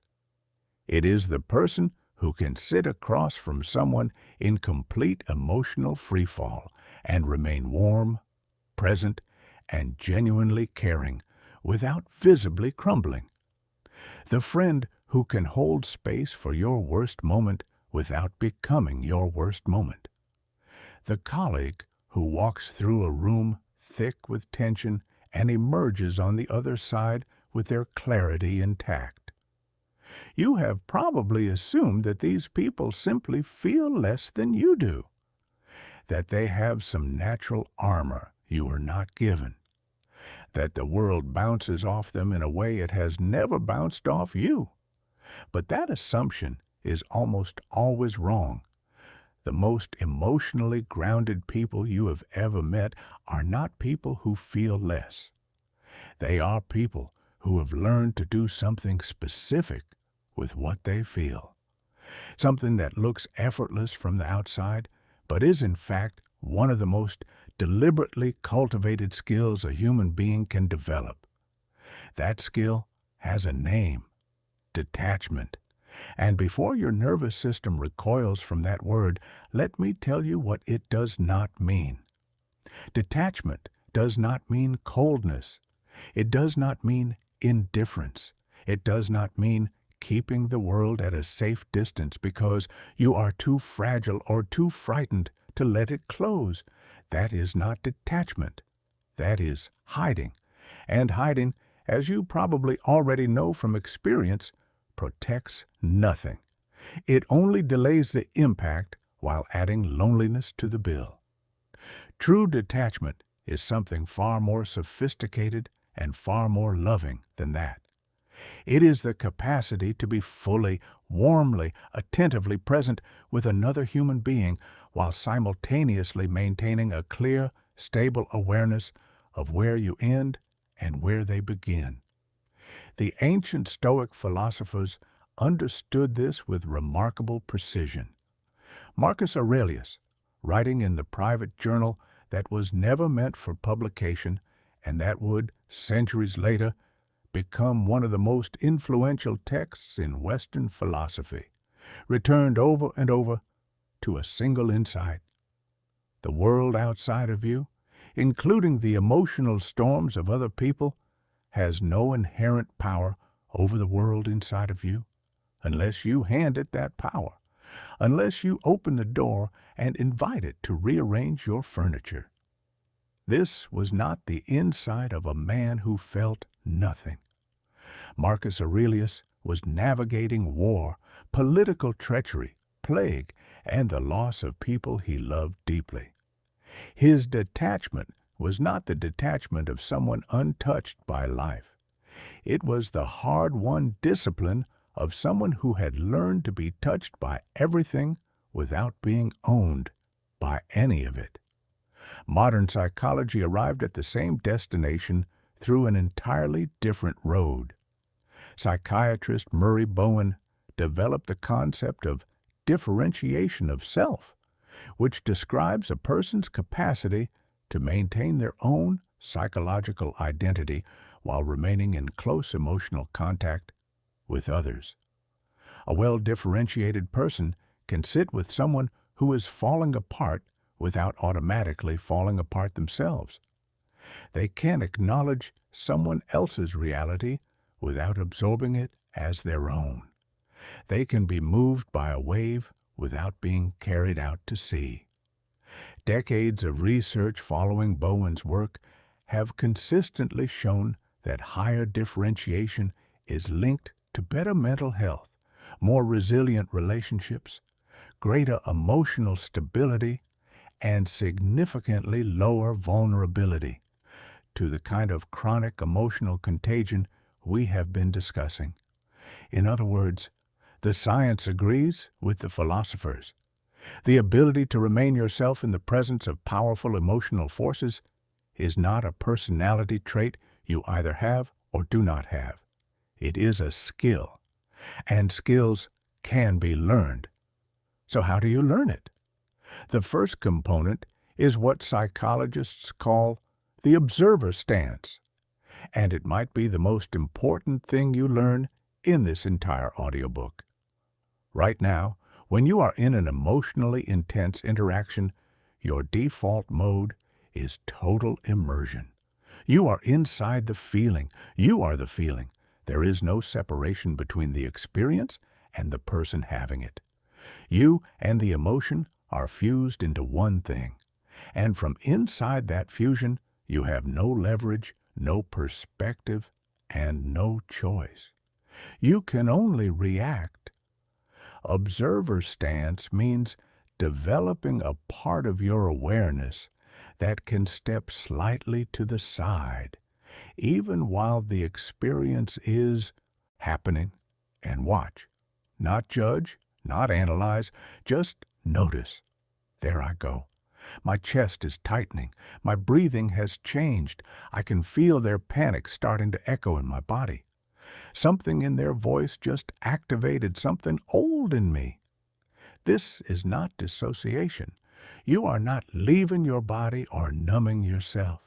It is the person who can sit across from someone in complete emotional freefall and remain warm, present, and genuinely caring without visibly crumbling. The friend who can hold space for your worst moment without becoming your worst moment. The colleague who walks through a room thick with tension and emerges on the other side with their clarity intact. You have probably assumed that these people simply feel less than you do, that they have some natural armor you are not given, that the world bounces off them in a way it has never bounced off you. But that assumption is almost always wrong. The most emotionally grounded people you have ever met are not people who feel less. They are people who have learned to do something specific with what they feel. Something that looks effortless from the outside, but is in fact one of the most deliberately cultivated skills a human being can develop. That skill has a name: detachment. And before your nervous system recoils from that word, let me tell you what it does not mean. Detachment does not mean coldness. It does not mean indifference. It does not mean keeping the world at a safe distance because you are too fragile or too frightened to let it close. That is not detachment. That is hiding. And hiding, as you probably already know from experience, protects nothing. It only delays the impact while adding loneliness to the bill. True detachment is something far more sophisticated and far more loving than that. It is the capacity to be fully, warmly, attentively present with another human being while simultaneously maintaining a clear, stable awareness of where you end and where they begin. The ancient Stoic philosophers understood this with remarkable precision. Marcus Aurelius, writing in the private journal that was never meant for publication and that would, centuries later, become one of the most influential texts in Western philosophy, returned over and over to a single insight. The world outside of you, including the emotional storms of other people, has no inherent power over the world inside of you, unless you hand it that power, unless you open the door and invite it to rearrange your furniture. This was not the inside of a man who felt nothing. Marcus Aurelius was navigating war, political treachery, plague, and the loss of people he loved deeply. His detachment was not the detachment of someone untouched by life. It was the hard-won discipline of someone who had learned to be touched by everything without being owned by any of it. Modern psychology arrived at the same destination through an entirely different road. Psychiatrist Murray Bowen developed the concept of differentiation of self, which describes a person's capacity to maintain their own psychological identity while remaining in close emotional contact with others. A well-differentiated person can sit with someone who is falling apart without automatically falling apart themselves. They can acknowledge someone else's reality without absorbing it as their own. They can be moved by a wave without being carried out to sea. Decades of research following Bowen's work have consistently shown that higher differentiation is linked to better mental health, more resilient relationships, greater emotional stability, and significantly lower vulnerability to the kind of chronic emotional contagion we have been discussing. In other words, the science agrees with the philosophers. The ability to remain yourself in the presence of powerful emotional forces is not a personality trait you either have or do not have. It is a skill, and skills can be learned. So how do you learn it? The first component is what psychologists call the observer stance, and it might be the most important thing you learn in this entire audiobook. Right now, when you are in an emotionally intense interaction, your default mode is total immersion. You are inside the feeling. You are the feeling. There is no separation between the experience and the person having it. You and the emotion are fused into one thing, and from inside that fusion, you have no leverage, no perspective, and no choice. You can only react. Observer stance means developing a part of your awareness that can step slightly to the side, even while the experience is happening, and watch. Not judge, not analyze, just notice. There I go. My chest is tightening. My breathing has changed. I can feel their panic starting to echo in my body. Something in their voice just activated something old in me. This is not dissociation. You are not leaving your body or numbing yourself.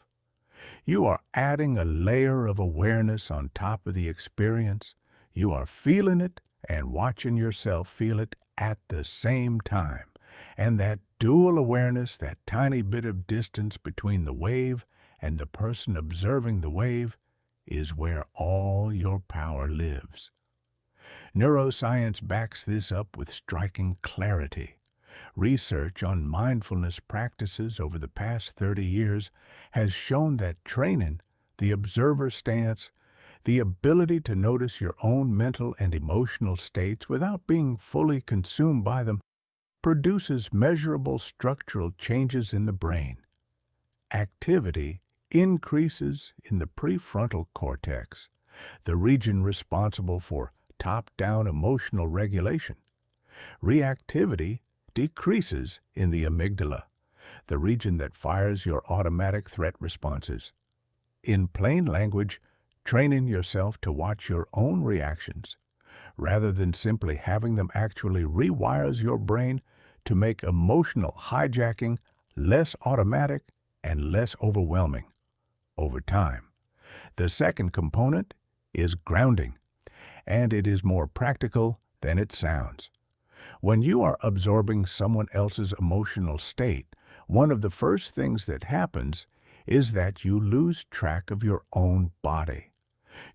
You are adding a layer of awareness on top of the experience. You are feeling it and watching yourself feel it at the same time. And that dual awareness, that tiny bit of distance between the wave and the person observing the wave, is where all your power lives. Neuroscience backs this up with striking clarity. Research on mindfulness practices over the past 30 years has shown that training the observer stance, the ability to notice your own mental and emotional states without being fully consumed by them, produces measurable structural changes in the brain. Activity increases in the prefrontal cortex, the region responsible for top-down emotional regulation. Reactivity decreases in the amygdala, the region that fires your automatic threat responses. In plain language, training yourself to watch your own reactions, rather than simply having them, actually rewires your brain to make emotional hijacking less automatic and less overwhelming over time. The second component is grounding, and it is more practical than it sounds. When you are absorbing someone else's emotional state, one of the first things that happens is that you lose track of your own body.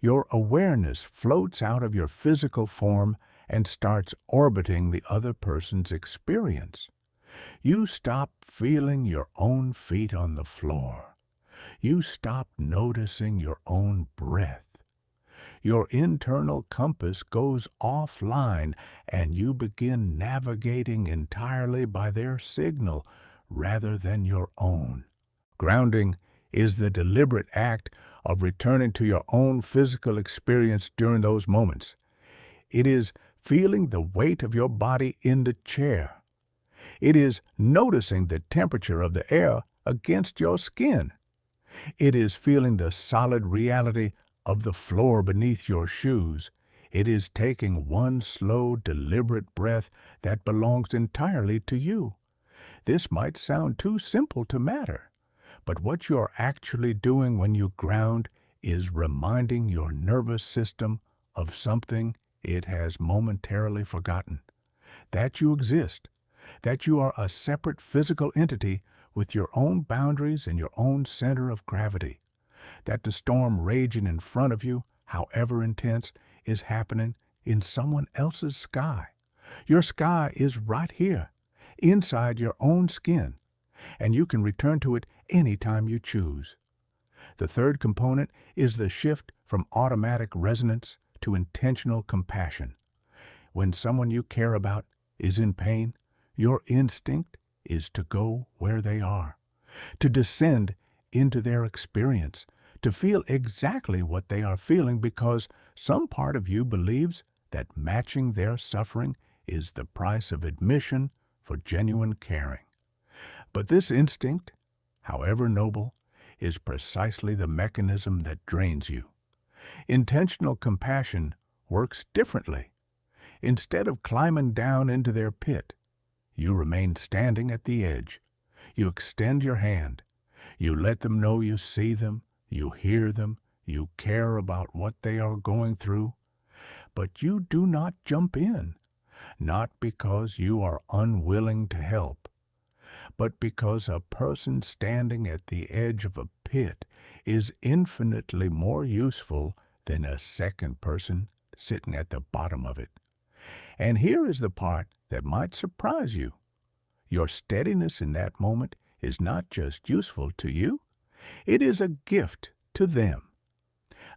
Your awareness floats out of your physical form and starts orbiting the other person's experience. You stop feeling your own feet on the floor. You stop noticing your own breath. Your internal compass goes offline and you begin navigating entirely by their signal rather than your own. Grounding is the deliberate act of returning to your own physical experience during those moments. It is feeling the weight of your body in the chair. It is noticing the temperature of the air against your skin. It is feeling the solid reality of the floor beneath your shoes. It is taking one slow, deliberate breath that belongs entirely to you. This might sound too simple to matter, but what you're actually doing when you ground is reminding your nervous system of something it has momentarily forgotten. That you exist, that you are a separate physical entity with your own boundaries and your own center of gravity. That the storm raging in front of you, however intense, is happening in someone else's sky. Your sky is right here, inside your own skin, and you can return to it anytime you choose. The third component is the shift from automatic resonance to intentional compassion. When someone you care about is in pain, your instinct is to go where they are, to descend into their experience, to feel exactly what they are feeling because some part of you believes that matching their suffering is the price of admission for genuine caring. But this instinct, however noble, is precisely the mechanism that drains you. Intentional compassion works differently. Instead of climbing down into their pit, you remain standing at the edge. You extend your hand. You let them know you see them, you hear them, you care about what they are going through. But you do not jump in, not because you are unwilling to help, but because a person standing at the edge of a pit is infinitely more useful than a second person sitting at the bottom of it. And here is the part that might surprise you. Your steadiness in that moment is not just useful to you, it is a gift to them.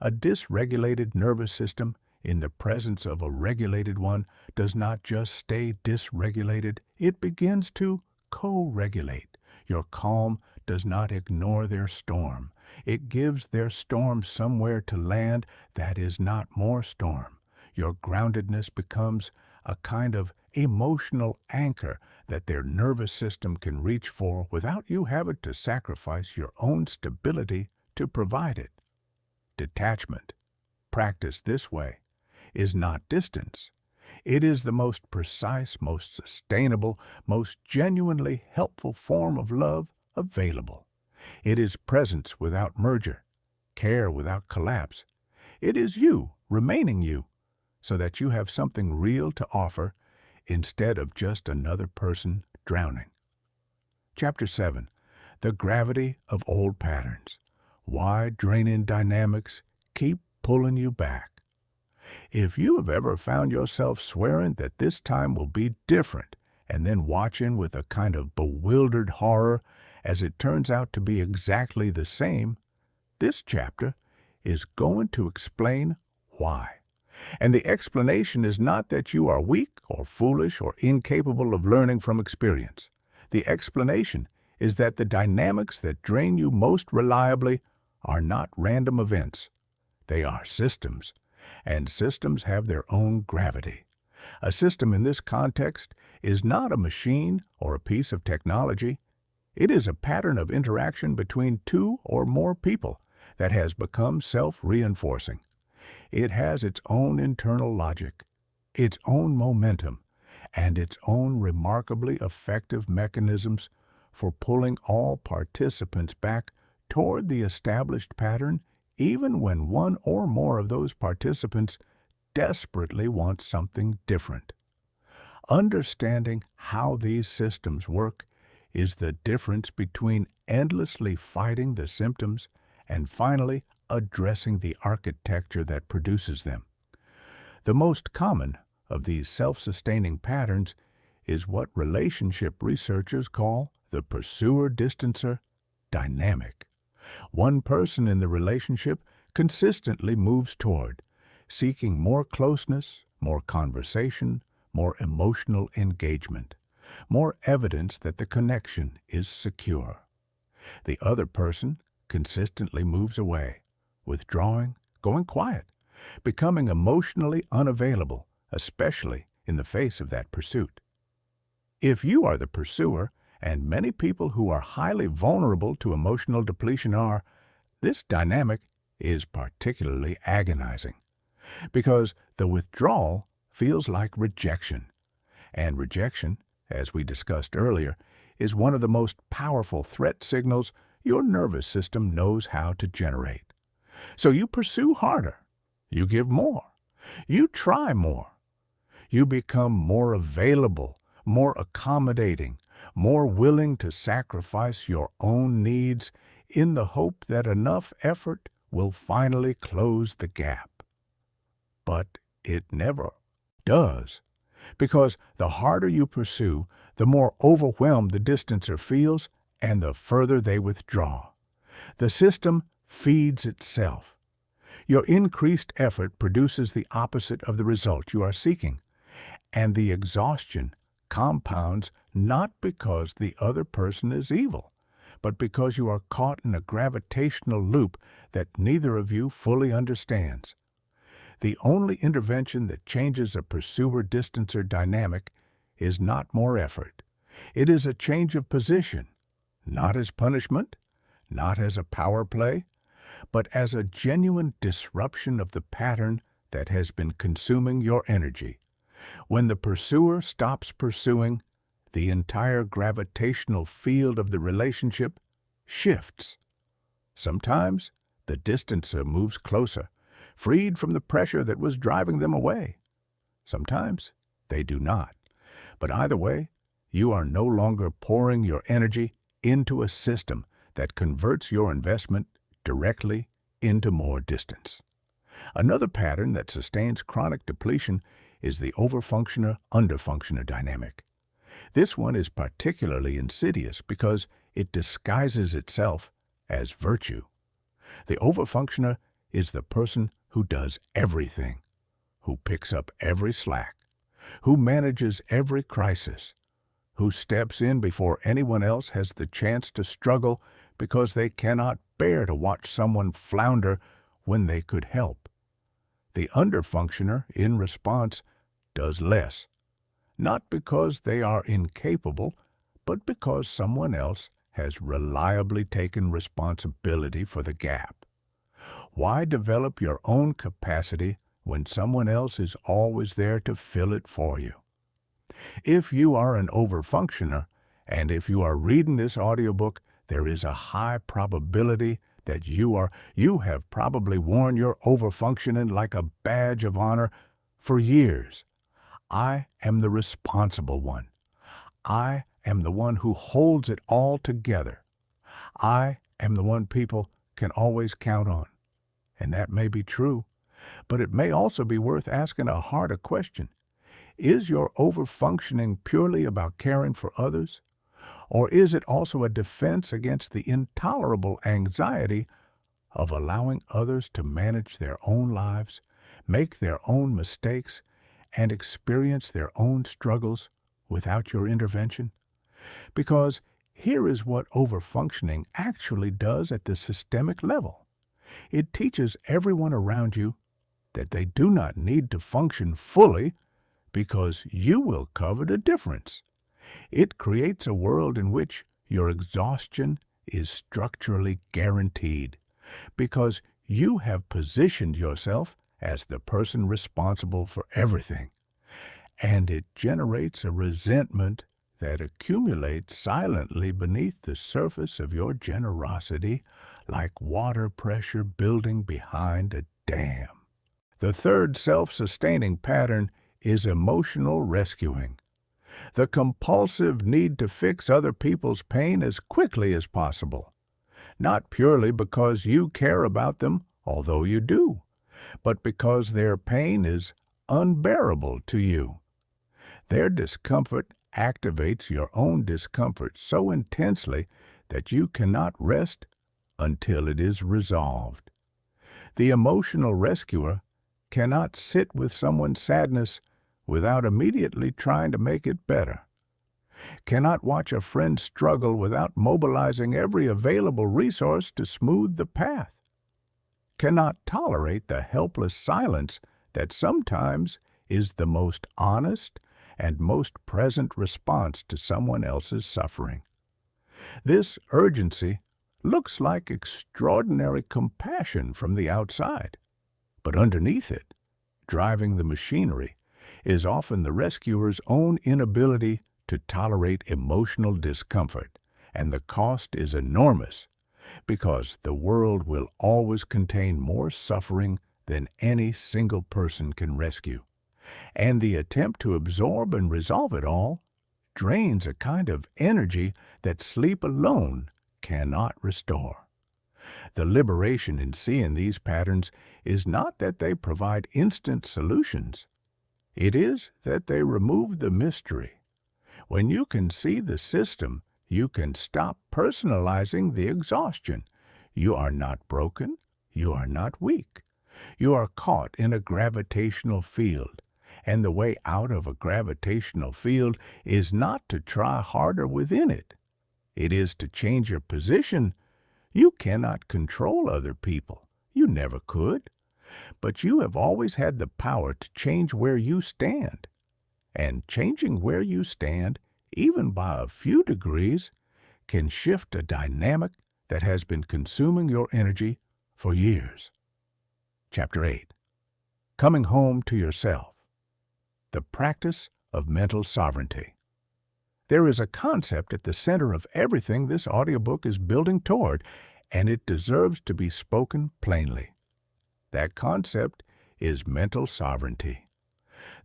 A dysregulated nervous system in the presence of a regulated one does not just stay dysregulated, it begins to co-regulate. Your calm does not ignore their storm. It gives their storm somewhere to land that is not more storm. Your groundedness becomes a kind of emotional anchor that their nervous system can reach for without you having to sacrifice your own stability to provide it. Detachment, practiced this way, is not distance. It is the most precise, most sustainable, most genuinely helpful form of love available. It is presence without merger, care without collapse. It is you remaining you, so that you have something real to offer instead of just another person drowning. Chapter 7. The Gravity of Old Patterns. Why draining dynamics keep pulling you back. If you have ever found yourself swearing that this time will be different and then watching with a kind of bewildered horror as it turns out to be exactly the same, this chapter is going to explain why. And the explanation is not that you are weak or foolish or incapable of learning from experience. The explanation is that the dynamics that drain you most reliably are not random events. They are systems, and systems have their own gravity. A system in this context is not a machine or a piece of technology. It is a pattern of interaction between two or more people that has become self-reinforcing. It has its own internal logic, its own momentum, and its own remarkably effective mechanisms for pulling all participants back toward the established pattern, even when one or more of those participants desperately want something different. Understanding how these systems work is the difference between endlessly fighting the symptoms and finally addressing the architecture that produces them. The most common, of these self-sustaining patterns is what relationship researchers call the pursuer-distancer dynamic. One person in the relationship consistently moves toward, seeking more closeness, more conversation, more emotional engagement, more evidence that the connection is secure. The other person consistently moves away, withdrawing, going quiet, becoming emotionally unavailable, especially in the face of that pursuit. If you are the pursuer, and many people who are highly vulnerable to emotional depletion are, this dynamic is particularly agonizing because the withdrawal feels like rejection. And rejection, as we discussed earlier, is one of the most powerful threat signals your nervous system knows how to generate. So you pursue harder, you give more, you try more, you become more available, more accommodating, more willing to sacrifice your own needs in the hope that enough effort will finally close the gap. But it never does, because the harder you pursue, the more overwhelmed the distancer feels and the further they withdraw. The system feeds itself. Your increased effort produces the opposite of the result you are seeking, and the exhaustion compounds not because the other person is evil, but because you are caught in a gravitational loop that neither of you fully understands. The only intervention that changes a pursuer-distancer dynamic is not more effort. It is a change of position, not as punishment, not as a power play, but as a genuine disruption of the pattern that has been consuming your energy. When the pursuer stops pursuing, the entire gravitational field of the relationship shifts. Sometimes the distancer moves closer, freed from the pressure that was driving them away. Sometimes they do not. But either way, you are no longer pouring your energy into a system that converts your investment directly into more distance. Another pattern that sustains chronic depletion is the overfunctioner-underfunctioner dynamic. This one is particularly insidious because it disguises itself as virtue. The overfunctioner is the person who does everything, who picks up every slack, who manages every crisis, who steps in before anyone else has the chance to struggle because they cannot bear to watch someone flounder when they could help. The underfunctioner, in response, does less, not because they are incapable, but because someone else has reliably taken responsibility for the gap. Why develop your own capacity when someone else is always there to fill it for you? If you are an overfunctioner, and if you are reading this audiobook, there is a high probability that you have probably worn your overfunctioning like a badge of honor for years. I am the responsible one. I am the one who holds it all together. I am the one people can always count on. And that may be true, but it may also be worth asking a harder question. Is your overfunctioning purely about caring for others? Or is it also a defense against the intolerable anxiety of allowing others to manage their own lives, make their own mistakes, and experience their own struggles without your intervention? Because here is what overfunctioning actually does at the systemic level. It teaches everyone around you that they do not need to function fully because you will cover the difference. It creates a world in which your exhaustion is structurally guaranteed because you have positioned yourself as the person responsible for everything. And it generates a resentment that accumulates silently beneath the surface of your generosity like water pressure building behind a dam. The third self-sustaining pattern is emotional rescuing. The compulsive need to fix other people's pain as quickly as possible, not purely because you care about them, although you do, but because their pain is unbearable to you. Their discomfort activates your own discomfort so intensely that you cannot rest until it is resolved. The emotional rescuer cannot sit with someone's sadness without immediately trying to make it better, cannot watch a friend struggle without mobilizing every available resource to smooth the path, cannot tolerate the helpless silence that sometimes is the most honest and most present response to someone else's suffering. This urgency looks like extraordinary compassion from the outside, but underneath it, driving the machinery, is often the rescuer's own inability to tolerate emotional discomfort, and the cost is enormous because the world will always contain more suffering than any single person can rescue, and the attempt to absorb and resolve it all drains a kind of energy that sleep alone cannot restore. The liberation in seeing these patterns is not that they provide instant solutions. It is that they remove the mystery. When you can see the system, you can stop personalizing the exhaustion. You are not broken. You are not weak. You are caught in a gravitational field, and the way out of a gravitational field is not to try harder within it. It is to change your position. You cannot control other people. You never could. But you have always had the power to change where you stand. And changing where you stand, even by a few degrees, can shift a dynamic that has been consuming your energy for years. Chapter 8. Coming Home to Yourself. The Practice of Mental Sovereignty. There is a concept at the center of everything this audiobook is building toward, and it deserves to be spoken plainly. That concept is mental sovereignty.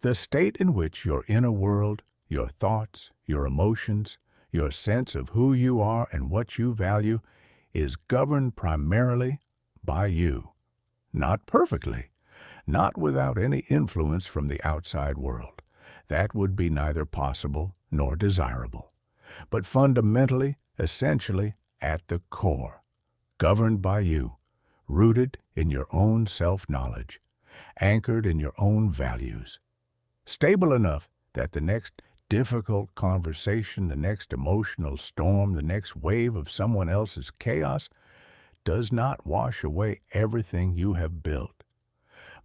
The state in which your inner world, your thoughts, your emotions, your sense of who you are and what you value is governed primarily by you. Not perfectly, not without any influence from the outside world. That would be neither possible nor desirable, but fundamentally, essentially, at the core, governed by you, rooted in your own self-knowledge, anchored in your own values, stable enough that the next difficult conversation, the next emotional storm, the next wave of someone else's chaos does not wash away everything you have built.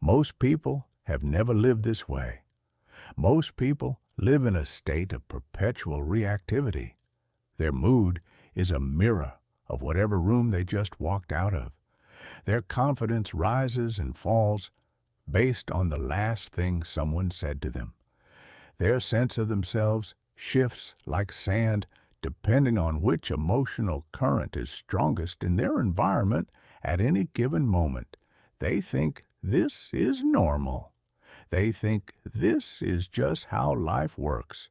Most people have never lived this way. Most people live in a state of perpetual reactivity. Their mood is a mirror of whatever room they just walked out of. Their confidence rises and falls based on the last thing someone said to them. Their sense of themselves shifts like sand depending on which emotional current is strongest in their environment at any given moment. They think this is normal. They think this is just how life works.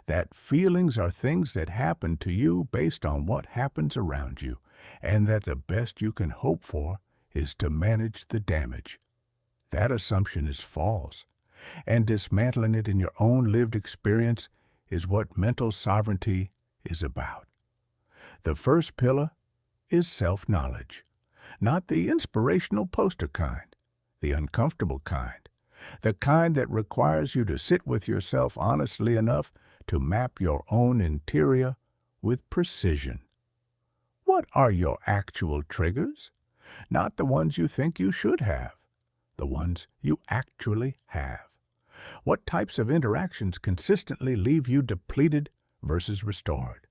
That feelings are things that happen to you based on what happens around you, and that the best you can hope for is to manage the damage. That assumption is false, and dismantling it in your own lived experience is what mental sovereignty is about. The first pillar is self-knowledge, not the inspirational poster kind, the uncomfortable kind, the kind that requires you to sit with yourself honestly enough to map your own interior with precision. What are your actual triggers? Not the ones you think you should have, the ones you actually have. What types of interactions consistently leave you depleted versus restored?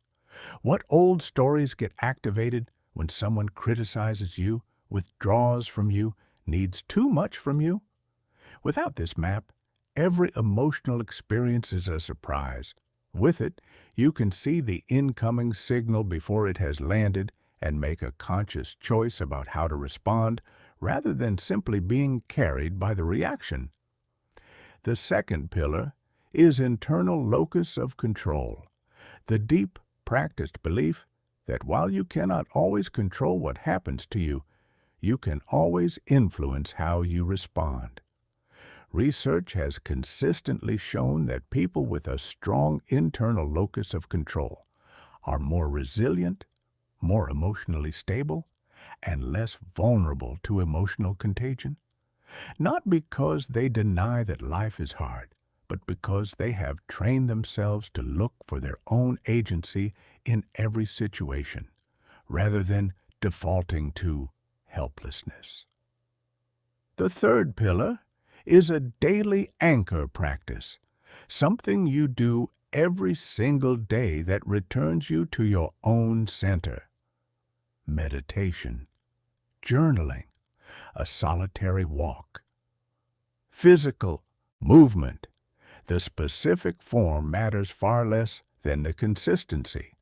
What old stories get activated when someone criticizes you, withdraws from you, needs too much from you? Without this map, every emotional experience is a surprise. With it, you can see the incoming signal before it has landed and make a conscious choice about how to respond rather than simply being carried by the reaction. The second pillar is internal locus of control, the deep, practiced belief that while you cannot always control what happens to you, you can always influence how you respond. Research has consistently shown that people with a strong internal locus of control are more resilient, more emotionally stable, and less vulnerable to emotional contagion. Not because they deny that life is hard, but because they have trained themselves to look for their own agency in every situation, rather than defaulting to helplessness. The third pillar is a daily anchor practice, something you do every single day that returns you to your own center. Meditation, journaling, a solitary walk. Physical movement. The specific form matters far less than the consistency,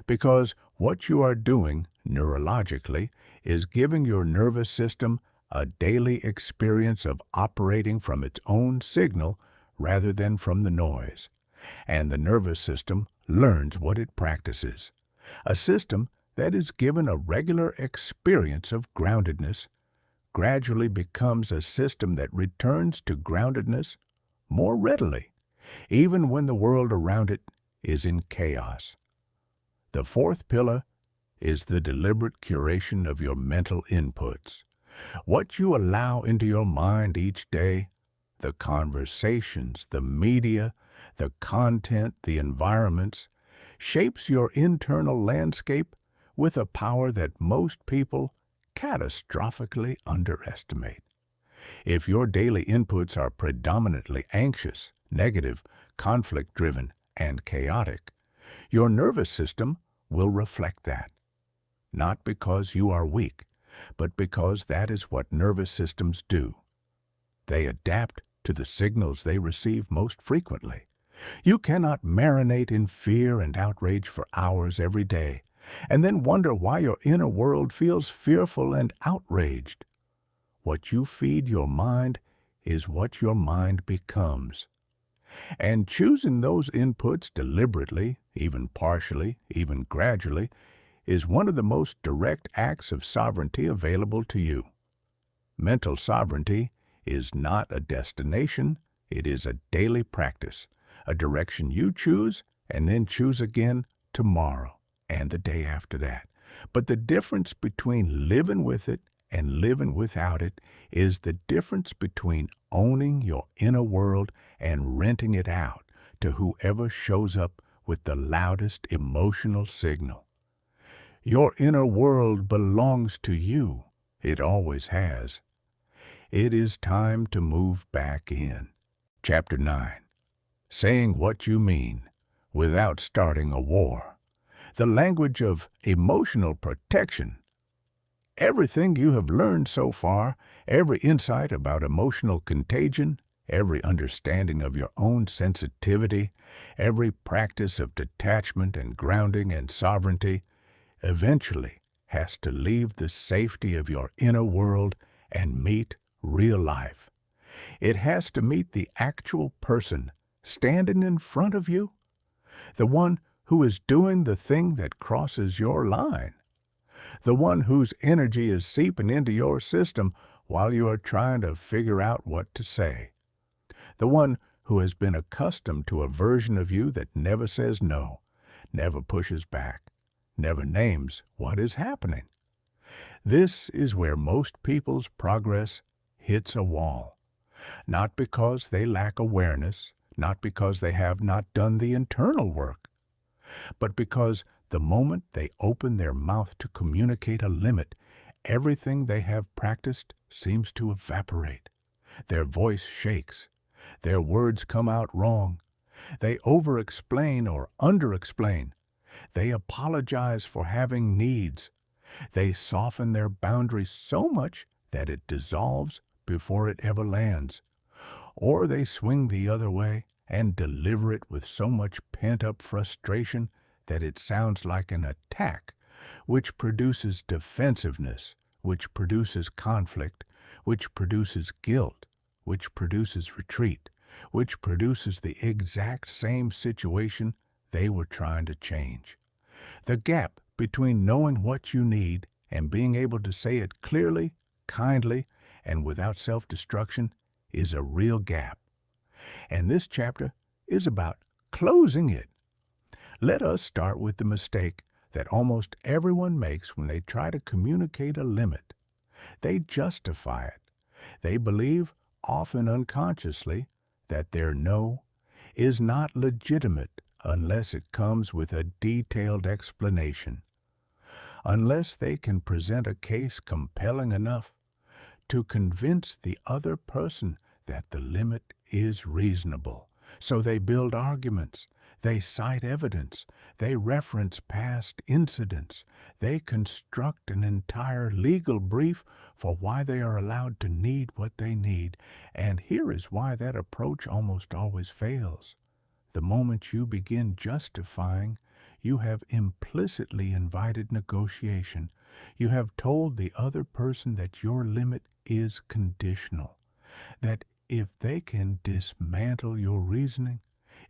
because what you are doing neurologically is giving your nervous system a daily experience of operating from its own signal rather than from the noise. And the nervous system learns what it practices. A system that is given a regular experience of groundedness gradually becomes a system that returns to groundedness more readily, even when the world around it is in chaos. The fourth pillar is the deliberate curation of your mental inputs. What you allow into your mind each day, the conversations, the media, the content, the environments, shapes your internal landscape with a power that most people catastrophically underestimate. If your daily inputs are predominantly anxious, negative, conflict-driven, and chaotic, your nervous system will reflect that. Not because you are weak, but because that is what nervous systems do. They adapt to the signals they receive most frequently. You cannot marinate in fear and outrage for hours every day, and then wonder why your inner world feels fearful and outraged. What you feed your mind is what your mind becomes. And choosing those inputs deliberately, even partially, even gradually, is one of the most direct acts of sovereignty available to you. Mental sovereignty is not a destination, it is a daily practice, a direction you choose and then choose again tomorrow and the day after that. But the difference between living with it and living without it is the difference between owning your inner world and renting it out to whoever shows up with the loudest emotional signal. Your inner world belongs to you. It always has. It is time to move back in. Chapter 9. Saying what you mean without starting a war. The language of emotional protection. Everything you have learned so far, every insight about emotional contagion, every understanding of your own sensitivity, every practice of detachment and grounding and sovereignty, eventually has to leave the safety of your inner world and meet real life. It has to meet the actual person standing in front of you, the one who is doing the thing that crosses your line, the one whose energy is seeping into your system while you are trying to figure out what to say, the one who has been accustomed to a version of you that never says no, never pushes back, never names what is happening. This is where most people's progress hits a wall, not because they lack awareness, not because they have not done the internal work, but because the moment they open their mouth to communicate a limit, everything they have practiced seems to evaporate. Their voice shakes. Their words come out wrong. They over-explain or under-explain. They apologize for having needs. They soften their boundaries so much that it dissolves before it ever lands. Or they swing the other way and deliver it with so much pent-up frustration that it sounds like an attack, which produces defensiveness, which produces conflict, which produces guilt, which produces retreat, which produces the exact same situation they were trying to change. The gap between knowing what you need and being able to say it clearly, kindly, and without self-destruction is a real gap, and this chapter is about closing it. Let us start with the mistake that almost everyone makes when they try to communicate a limit. They justify it. They believe, often unconsciously, that their no is not legitimate unless it comes with a detailed explanation, unless they can present a case compelling enough to convince the other person that the limit is reasonable. So they build arguments, they cite evidence, they reference past incidents, they construct an entire legal brief for why they are allowed to need what they need. And here is why that approach almost always fails. The moment you begin justifying, you have implicitly invited negotiation. You have told the other person that your limit is conditional, that if they can dismantle your reasoning,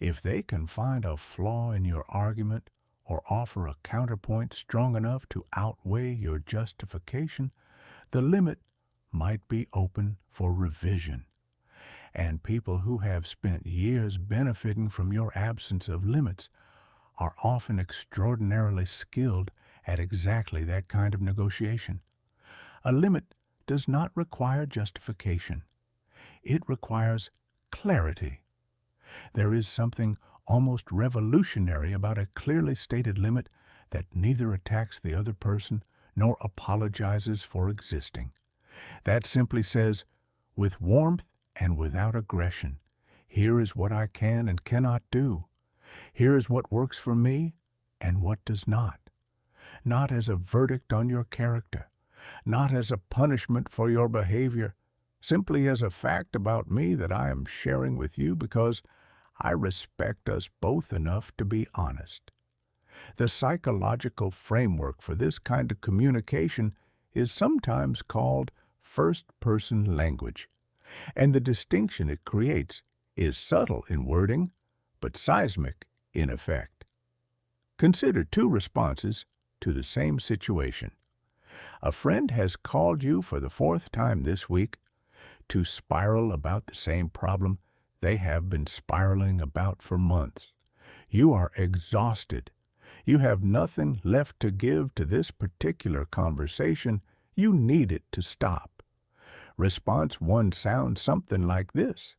if they can find a flaw in your argument or offer a counterpoint strong enough to outweigh your justification, the limit might be open for revision. And people who have spent years benefiting from your absence of limits are often extraordinarily skilled at exactly that kind of negotiation. A limit does not require justification. It requires clarity. There is something almost revolutionary about a clearly stated limit that neither attacks the other person nor apologizes for existing. That simply says, with warmth and without aggression, here is what I can and cannot do. Here is what works for me and what does not. Not as a verdict on your character, not as a punishment for your behavior, simply as a fact about me that I am sharing with you because I respect us both enough to be honest. The psychological framework for this kind of communication is sometimes called first-person language, and the distinction it creates is subtle in wording, but seismic in effect. Consider two responses to the same situation. A friend has called you for the fourth time this week to spiral about the same problem they have been spiraling about for months. You are exhausted. You have nothing left to give to this particular conversation. You need it to stop. Response 1 sounds something like this.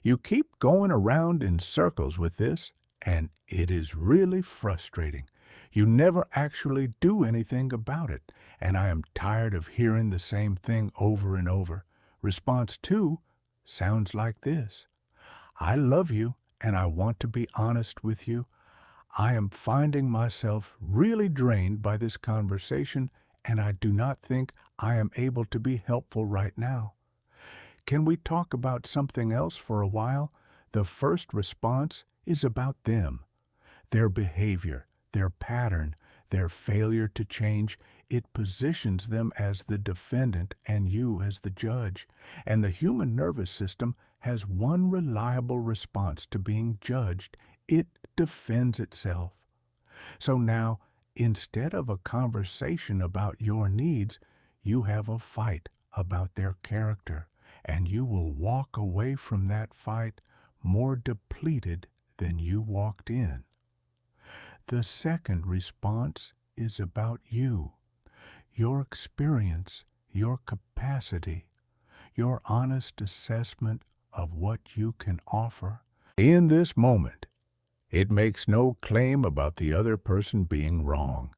You keep going around in circles with this, and it is really frustrating. You never actually do anything about it, and I am tired of hearing the same thing over and over. Response 2 sounds like this. I love you, and I want to be honest with you. I am finding myself really drained by this conversation, and I do not think I am able to be helpful right now. Can we talk about something else for a while? The first response is about them, their behavior, their pattern, their failure to change. It positions them as the defendant and you as the judge. And the human nervous system has one reliable response to being judged. It defends itself. So now, instead of a conversation about your needs, you have a fight about their character, and you will walk away from that fight more depleted than you walked in. The second response is about you, your experience, your capacity, your honest assessment of what you can offer. In this moment, it makes no claim about the other person being wrong.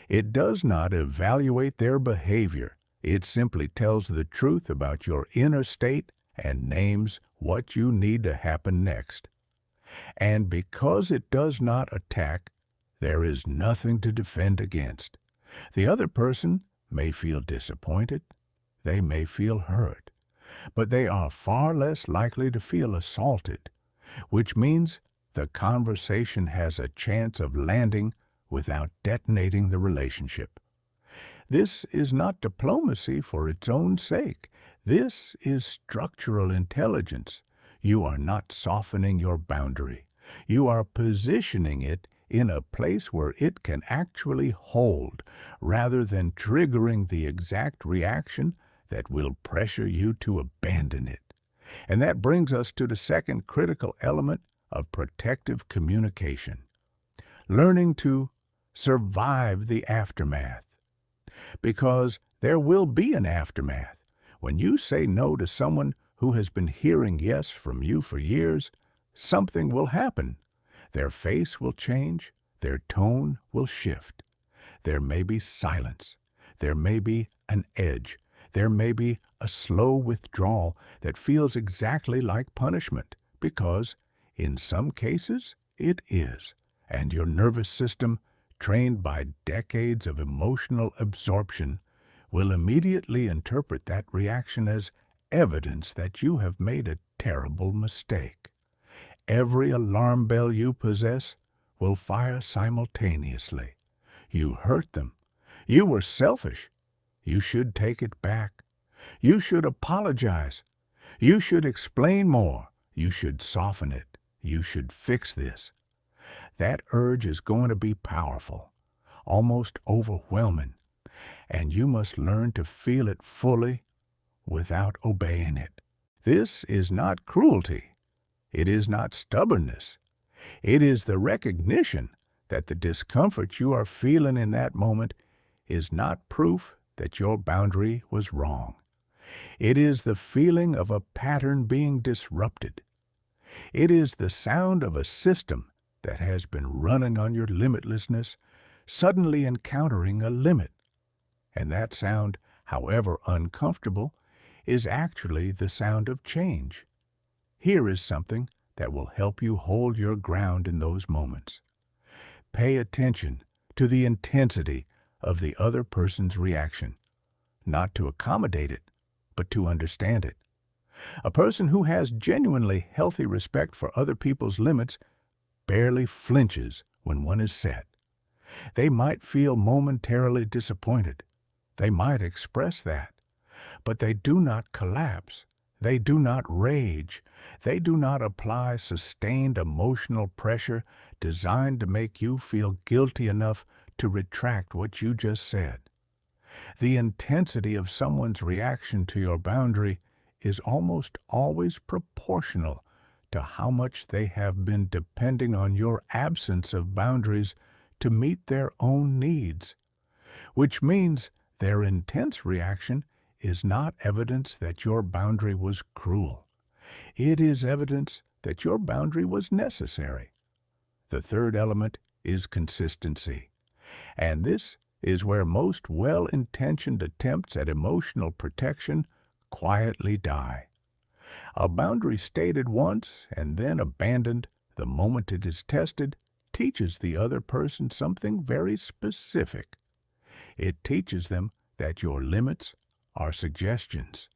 It does not evaluate their behavior. It simply tells the truth about your inner state and names what you need to happen next. And because it does not attack, there is nothing to defend against. The other person may feel disappointed, they may feel hurt, but they are far less likely to feel assaulted, which means the conversation has a chance of landing without detonating the relationship. This is not diplomacy for its own sake. This is structural intelligence. You are not softening your boundary. You are positioning it in a place where it can actually hold, rather than triggering the exact reaction that will pressure you to abandon it. And that brings us to the second critical element of protective communication, learning to survive the aftermath. Because there will be an aftermath. When you say no to someone who has been hearing yes from you for years, something will happen. Their face will change, their tone will shift. There may be silence. There may be an edge. There may be a slow withdrawal that feels exactly like punishment, because in some cases it is, and your nervous system, trained by decades of emotional absorption, will immediately interpret that reaction as evidence that you have made a terrible mistake. Every alarm bell you possess will fire simultaneously. You hurt them. You were selfish. You should take it back. You should apologize. You should explain more. You should soften it. You should fix this. That urge is going to be powerful, almost overwhelming, and you must learn to feel it fully without obeying it. This is not cruelty. It is not stubbornness. It is the recognition that the discomfort you are feeling in that moment is not proof that your boundary was wrong. It is the feeling of a pattern being disrupted. It is the sound of a system that has been running on your limitlessness, suddenly encountering a limit. And that sound, however uncomfortable, is actually the sound of change. Here is something that will help you hold your ground in those moments. Pay attention to the intensity of the other person's reaction, not to accommodate it, but to understand it. A person who has genuinely healthy respect for other people's limits barely flinches when one is set. They might feel momentarily disappointed. They might express that. But they do not collapse. They do not rage. They do not apply sustained emotional pressure designed to make you feel guilty enough to retract what you just said. The intensity of someone's reaction to your boundary is almost always proportional to how much they have been depending on your absence of boundaries to meet their own needs, which means their intense reaction is not evidence that your boundary was cruel. It is evidence that your boundary was necessary. The third element is consistency, and this is where most well-intentioned attempts at emotional protection quietly die. A boundary stated once and then abandoned the moment it is tested teaches the other person something very specific. It teaches them that your limits are suggestions,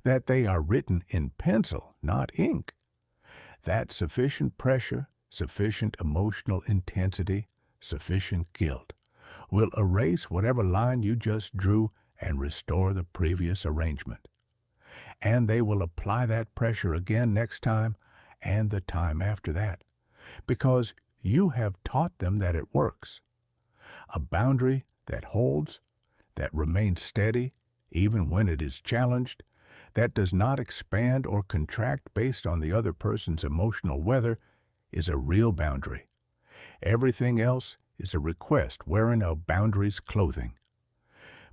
that they are written in pencil, not ink, that sufficient pressure, sufficient emotional intensity, sufficient guilt will erase whatever line you just drew and restore the previous arrangement. And they will apply that pressure again next time and the time after that, because you have taught them that it works. A boundary that holds, that remains steady, even when it is challenged, that does not expand or contract based on the other person's emotional weather, is a real boundary. Everything else is a request wearing a boundary's clothing.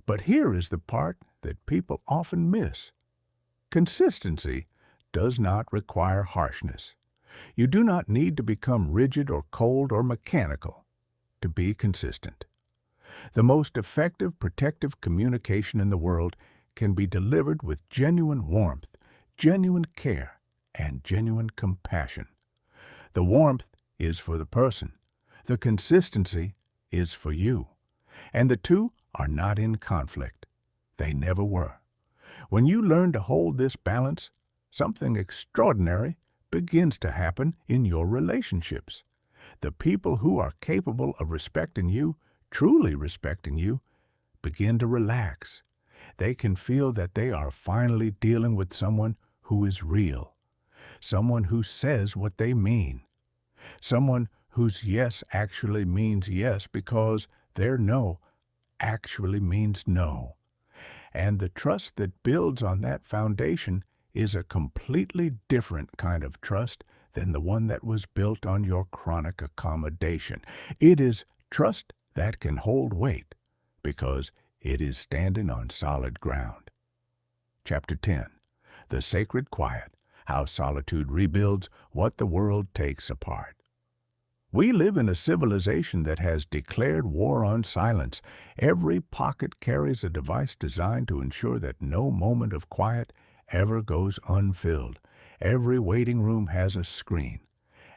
But here is the part that people often miss. Consistency does not require harshness. You do not need to become rigid or cold or mechanical to be consistent. The most effective protective communication in the world can be delivered with genuine warmth, genuine care, and genuine compassion. The warmth is for the person. The consistency is for you. And the two are not in conflict. They never were. When you learn to hold this balance, something extraordinary begins to happen in your relationships. The people who are capable of respecting you, truly respecting you, begin to relax. They can feel that they are finally dealing with someone who is real, someone who says what they mean, someone whose yes actually means yes because their no actually means no. And the trust that builds on that foundation is a completely different kind of trust than the one that was built on your chronic accommodation. It is trust that can hold weight because it is standing on solid ground. Chapter 10. The Sacred Quiet, How Solitude Rebuilds What the World Takes Apart. We live in a civilization that has declared war on silence. Every pocket carries a device designed to ensure that no moment of quiet ever goes unfilled. Every waiting room has a screen.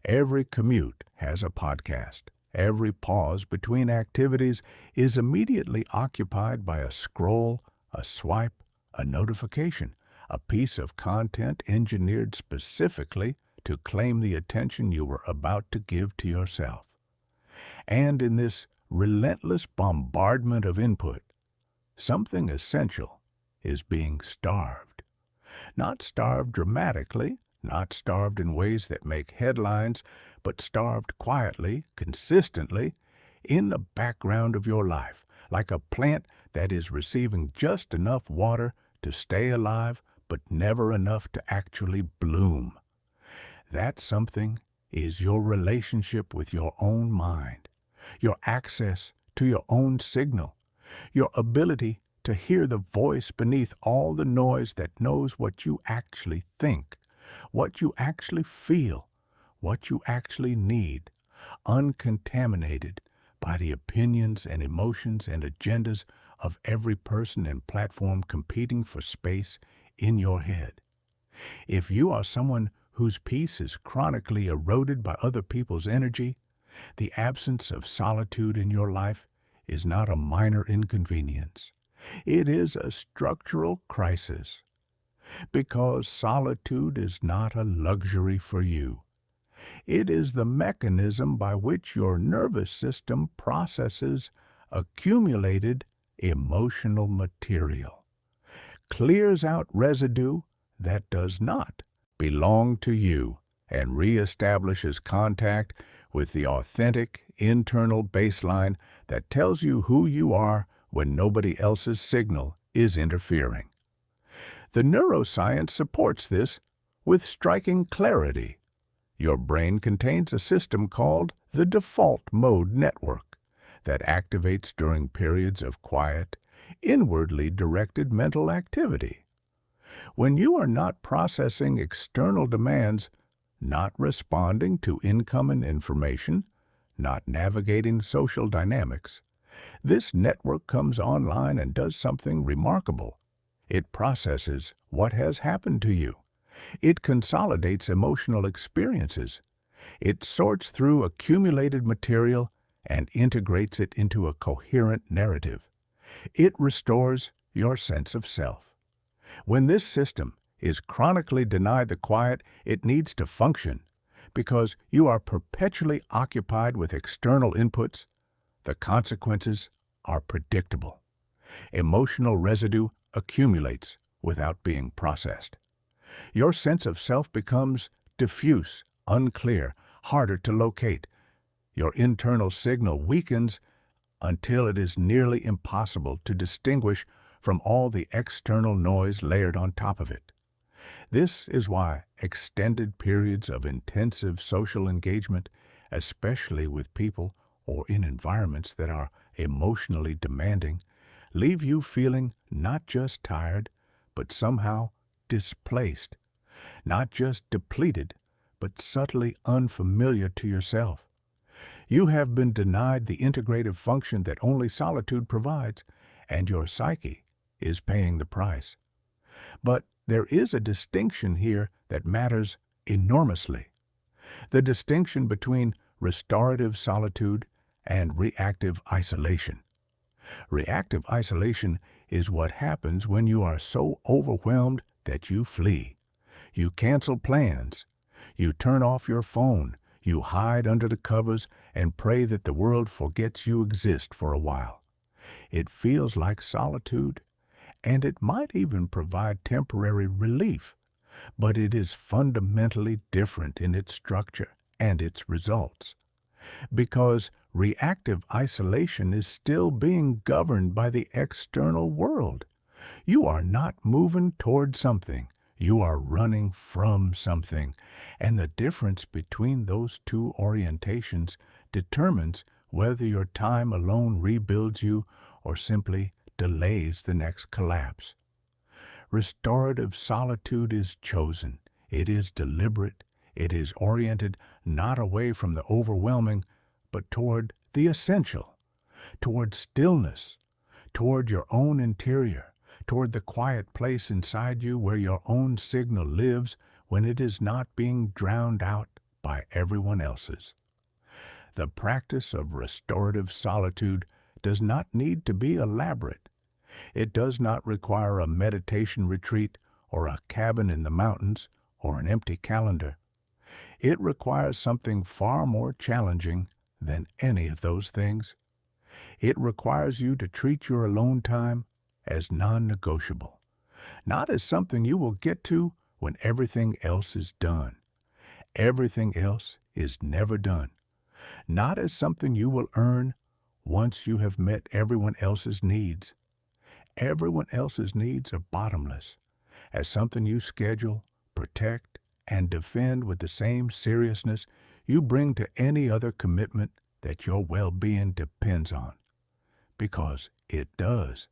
Every commute has a podcast. Every pause between activities is immediately occupied by a scroll, a swipe, a notification, a piece of content engineered specifically to claim the attention you were about to give to yourself. And in this relentless bombardment of input, something essential is being starved. Not starved dramatically, not starved in ways that make headlines, but starved quietly, consistently, in the background of your life, like a plant that is receiving just enough water to stay alive, but never enough to actually bloom. That something is your relationship with your own mind, your access to your own signal, your ability to hear the voice beneath all the noise that knows what you actually think, what you actually feel, what you actually need, uncontaminated by the opinions and emotions and agendas of every person and platform competing for space in your head. If you are someone whose peace is chronically eroded by other people's energy, the absence of solitude in your life is not a minor inconvenience. It is a structural crisis, because solitude is not a luxury for you. It is the mechanism by which your nervous system processes accumulated emotional material, clears out residue that does not belong to you, and reestablishes contact with the authentic internal baseline that tells you who you are when nobody else's signal is interfering. The neuroscience supports this with striking clarity. Your brain contains a system called the default mode network that activates during periods of quiet, inwardly directed mental activity. When you are not processing external demands, not responding to incoming information, not navigating social dynamics, this network comes online and does something remarkable. It processes what has happened to you. It consolidates emotional experiences. It sorts through accumulated material and integrates it into a coherent narrative. It restores your sense of self. When this system is chronically denied the quiet it needs to function because you are perpetually occupied with external inputs, the consequences are predictable. Emotional residue accumulates without being processed. Your sense of self becomes diffuse, unclear, harder to locate. Your internal signal weakens until it is nearly impossible to distinguish from all the external noise layered on top of it. This is why extended periods of intensive social engagement, especially with people or in environments that are emotionally demanding, leave you feeling not just tired, but somehow displaced, not just depleted, but subtly unfamiliar to yourself. You have been denied the integrative function that only solitude provides, and your psyche is paying the price. But there is a distinction here that matters enormously. The distinction between restorative solitude and reactive isolation. Reactive isolation is what happens when you are so overwhelmed that you flee. You cancel plans. You turn off your phone. You hide under the covers and pray that the world forgets you exist for a while. It feels like solitude, and it might even provide temporary relief, but it is fundamentally different in its structure and its results. Because reactive isolation is still being governed by the external world. You are not moving toward something. You are running from something, and the difference between those two orientations determines whether your time alone rebuilds you or simply delays the next collapse. Restorative solitude is chosen. It is deliberate. It is oriented not away from the overwhelming, but toward the essential, toward stillness, toward your own interior, toward the quiet place inside you where your own signal lives when it is not being drowned out by everyone else's. The practice of restorative solitude does not need to be elaborate. It does not require a meditation retreat or a cabin in the mountains or an empty calendar. It requires something far more challenging than any of those things. It requires you to treat your alone time as non-negotiable, not as something you will get to when everything else is done. Everything else is never done. Not as something you will earn once you have met everyone else's needs. Everyone else's needs are bottomless, as something you schedule, protect, and defend with the same seriousness you bring to any other commitment that your well-being depends on. Because it does.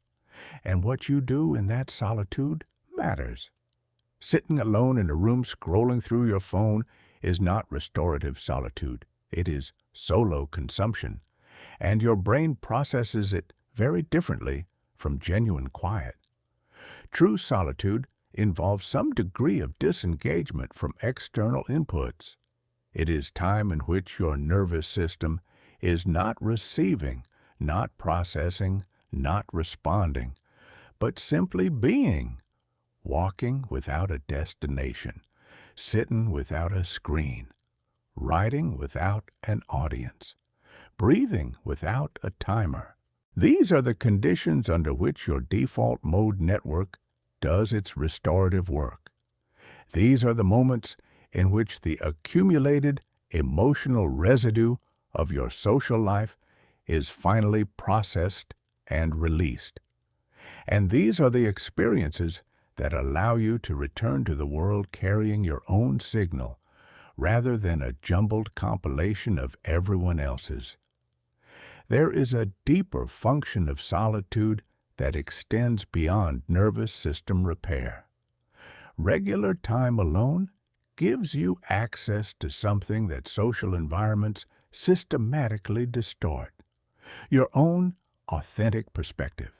And what you do in that solitude matters. Sitting alone in a room scrolling through your phone is not restorative solitude. It is solo consumption, and your brain processes it very differently from genuine quiet. True solitude involves some degree of disengagement from external inputs. It is time in which your nervous system is not receiving, not processing, not responding, but simply being, walking without a destination, sitting without a screen, writing without an audience, breathing without a timer. These are the conditions under which your default mode network does its restorative work. These are the moments in which the accumulated emotional residue of your social life is finally processed and released. And these are the experiences that allow you to return to the world carrying your own signal rather than a jumbled compilation of everyone else's. There is a deeper function of solitude that extends beyond nervous system repair. Regular time alone gives you access to something that social environments systematically distort: your own authentic perspective.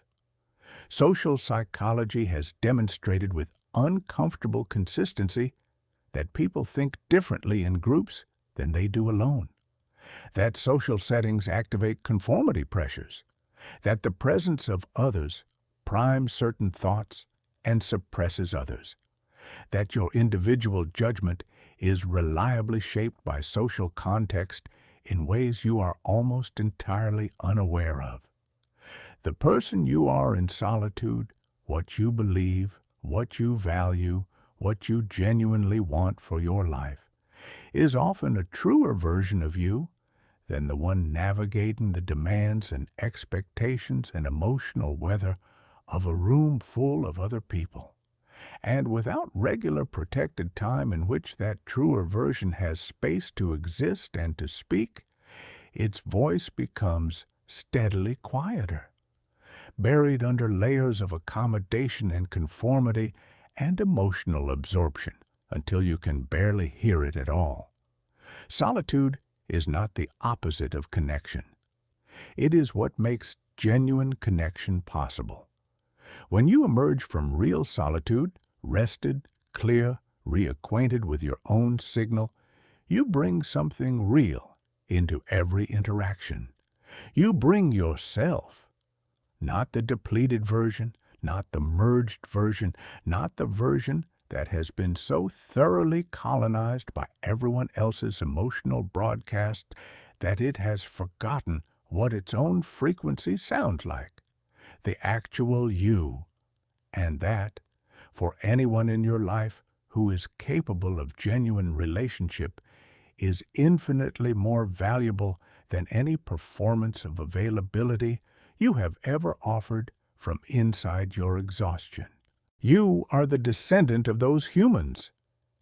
Social psychology has demonstrated with uncomfortable consistency that people think differently in groups than they do alone, that social settings activate conformity pressures, that the presence of others primes certain thoughts and suppresses others, that your individual judgment is reliably shaped by social context in ways you are almost entirely unaware of. The person you are in solitude, what you believe, what you value, what you genuinely want for your life, is often a truer version of you than the one navigating the demands and expectations and emotional weather of a room full of other people. And without regular protected time in which that truer version has space to exist and to speak, its voice becomes steadily quieter, buried under layers of accommodation and conformity and emotional absorption until you can barely hear it at all. Solitude is not the opposite of connection. It is what makes genuine connection possible. When you emerge from real solitude, rested, clear, reacquainted with your own signal, you bring something real into every interaction. You bring yourself, not the depleted version, not the merged version, not the version that has been so thoroughly colonized by everyone else's emotional broadcast that it has forgotten what its own frequency sounds like. The actual you. And that, for anyone in your life who is capable of genuine relationship, is infinitely more valuable than any performance of availability you have ever offered from inside your exhaustion. You are the descendant of those humans,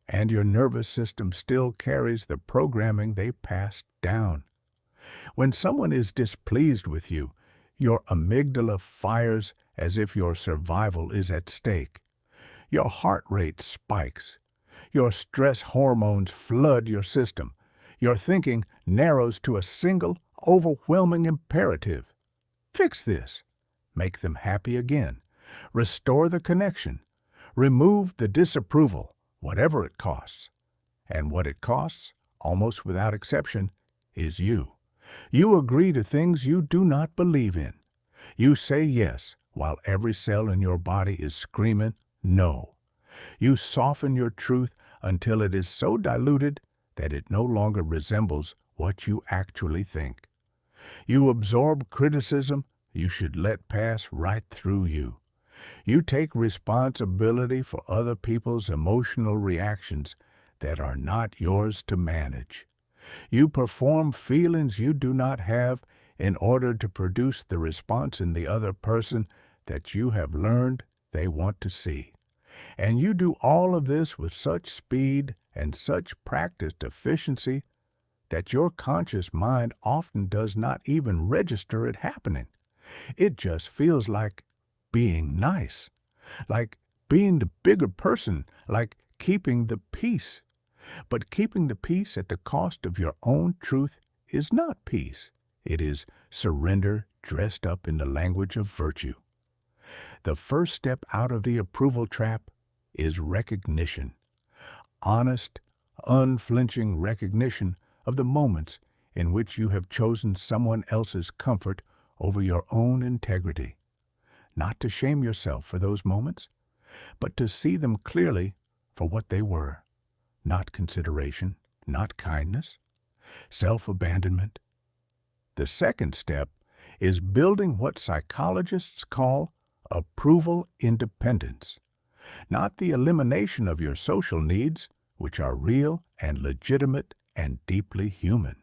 and your nervous system still carries the programming they passed down. When someone is displeased with you, your amygdala fires as if your survival is at stake. Your heart rate spikes. Your stress hormones flood your system. Your thinking narrows to a single, overwhelming imperative. Fix this. Make them happy again. Restore the connection. Remove the disapproval, whatever it costs. And what it costs, almost without exception, is you. You agree to things you do not believe in. You say yes, while every cell in your body is screaming no. You soften your truth until it is so diluted that it no longer resembles what you actually think. You absorb criticism you should let pass right through you. You take responsibility for other people's emotional reactions that are not yours to manage. You perform feelings you do not have in order to produce the response in the other person that you have learned they want to see. And you do all of this with such speed and such practiced efficiency that your conscious mind often does not even register it happening. It just feels like being nice, like being the bigger person, like keeping the peace. But keeping the peace at the cost of your own truth is not peace. It is surrender dressed up in the language of virtue. The first step out of the approval trap is recognition. Honest, unflinching recognition of the moments in which you have chosen someone else's comfort over your own integrity. Not to shame yourself for those moments, but to see them clearly for what they were. Not consideration, not kindness, self-abandonment. The second step is building what psychologists call approval independence. Not the elimination of your social needs, which are real and legitimate and deeply human,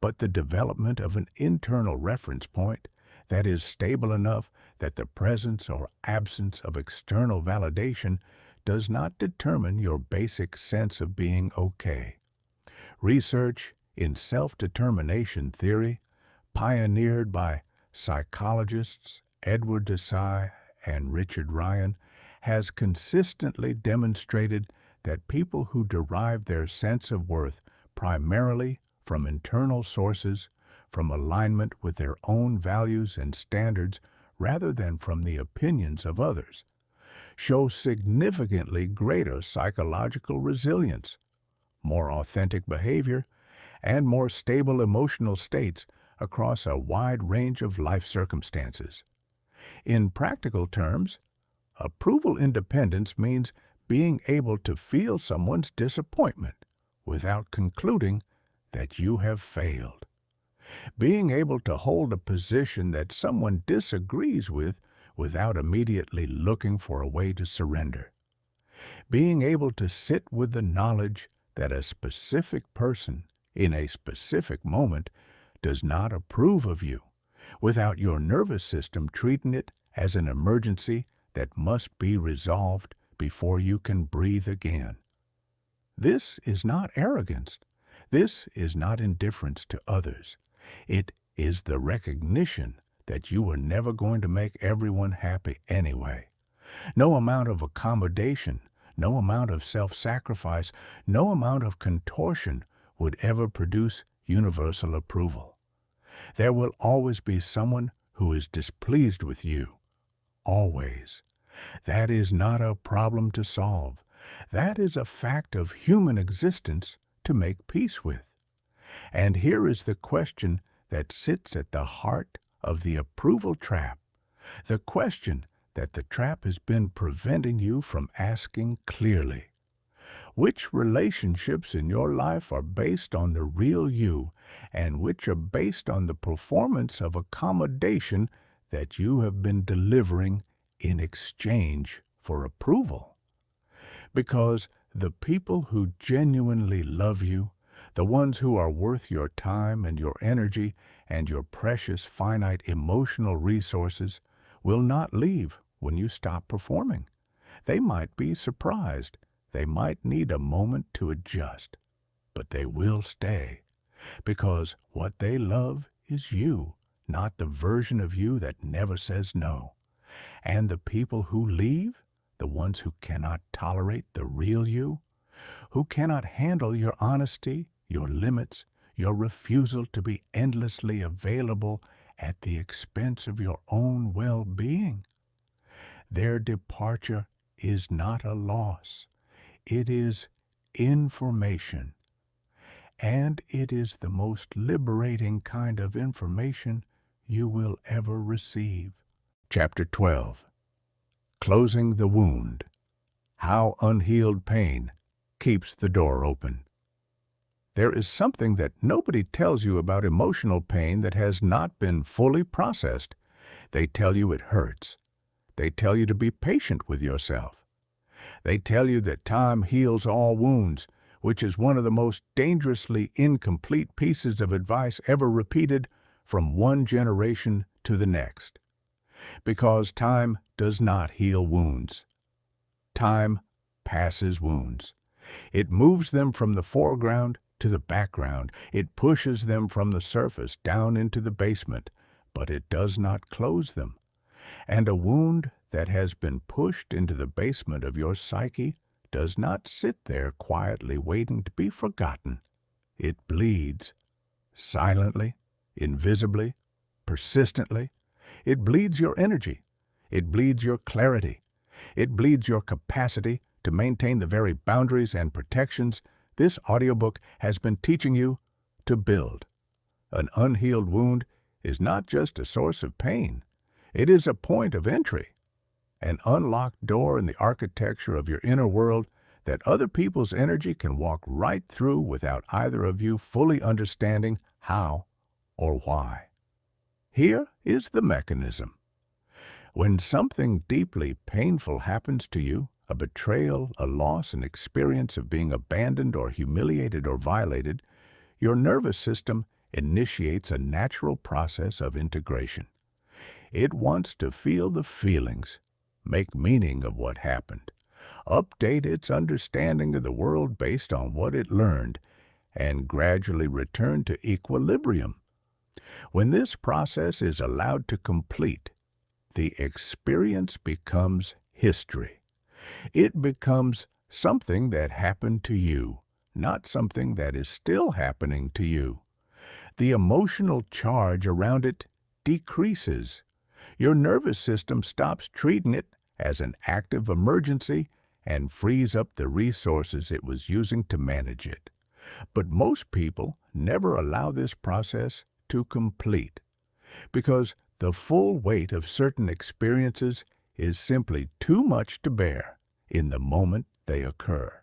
but the development of an internal reference point that is stable enough that the presence or absence of external validation does not determine your basic sense of being okay. Research in self-determination theory, pioneered by psychologists Edward Desai and Richard Ryan, has consistently demonstrated that people who derive their sense of worth primarily from internal sources, from alignment with their own values and standards rather than from the opinions of others, show significantly greater psychological resilience, more authentic behavior, and more stable emotional states across a wide range of life circumstances. In practical terms, approval independence means being able to feel someone's disappointment without concluding that you have failed. Being able to hold a position that someone disagrees with without immediately looking for a way to surrender. Being able to sit with the knowledge that a specific person in a specific moment does not approve of you, without your nervous system treating it as an emergency that must be resolved before you can breathe again. This is not arrogance. This is not indifference to others. It is the recognition that you are never going to make everyone happy anyway. No amount of accommodation, no amount of self-sacrifice, no amount of contortion would ever produce universal approval. There will always be someone who is displeased with you. Always. That is not a problem to solve. That is a fact of human existence to make peace with. And here is the question that sits at the heart of the approval trap, the question that the trap has been preventing you from asking clearly. Which relationships in your life are based on the real you, and which are based on the performance of accommodation that you have been delivering in exchange for approval? Because the people who genuinely love you, the ones who are worth your time and your energy and your precious finite emotional resources, will not leave when you stop performing. They might be surprised. They might need a moment to adjust. But they will stay, because what they love is you, not the version of you that never says no. And the people who leave, the ones who cannot tolerate the real you, who cannot handle your honesty, your limits, your refusal to be endlessly available at the expense of your own well-being. Their departure is not a loss. It is information. And it is the most liberating kind of information you will ever receive. Chapter 12. Closing the Wound. How Unhealed Pain Keeps the Door Open. There is something that nobody tells you about emotional pain that has not been fully processed. They tell you it hurts. They tell you to be patient with yourself. They tell you that time heals all wounds, which is one of the most dangerously incomplete pieces of advice ever repeated from one generation to the next. Because time does not heal wounds. Time passes wounds. It moves them from the foreground to the background. It pushes them from the surface down into the basement, but it does not close them. And a wound that has been pushed into the basement of your psyche does not sit there quietly waiting to be forgotten. It bleeds, silently, invisibly, persistently. It bleeds your energy. It bleeds your clarity. It bleeds your capacity to maintain the very boundaries and protections this audiobook has been teaching you to build. An unhealed wound is not just a source of pain. It is a point of entry, an unlocked door in the architecture of your inner world that other people's energy can walk right through without either of you fully understanding how or why. Here is the mechanism. When something deeply painful happens to you, a betrayal, a loss, an experience of being abandoned or humiliated or violated, your nervous system initiates a natural process of integration. It wants to feel the feelings, make meaning of what happened, update its understanding of the world based on what it learned, and gradually return to equilibrium. When this process is allowed to complete, the experience becomes history. It becomes something that happened to you, not something that is still happening to you. The emotional charge around it decreases. Your nervous system stops treating it as an active emergency and frees up the resources it was using to manage it. But most people never allow this process to complete, because the full weight of certain experiences is simply too much to bear in the moment they occur.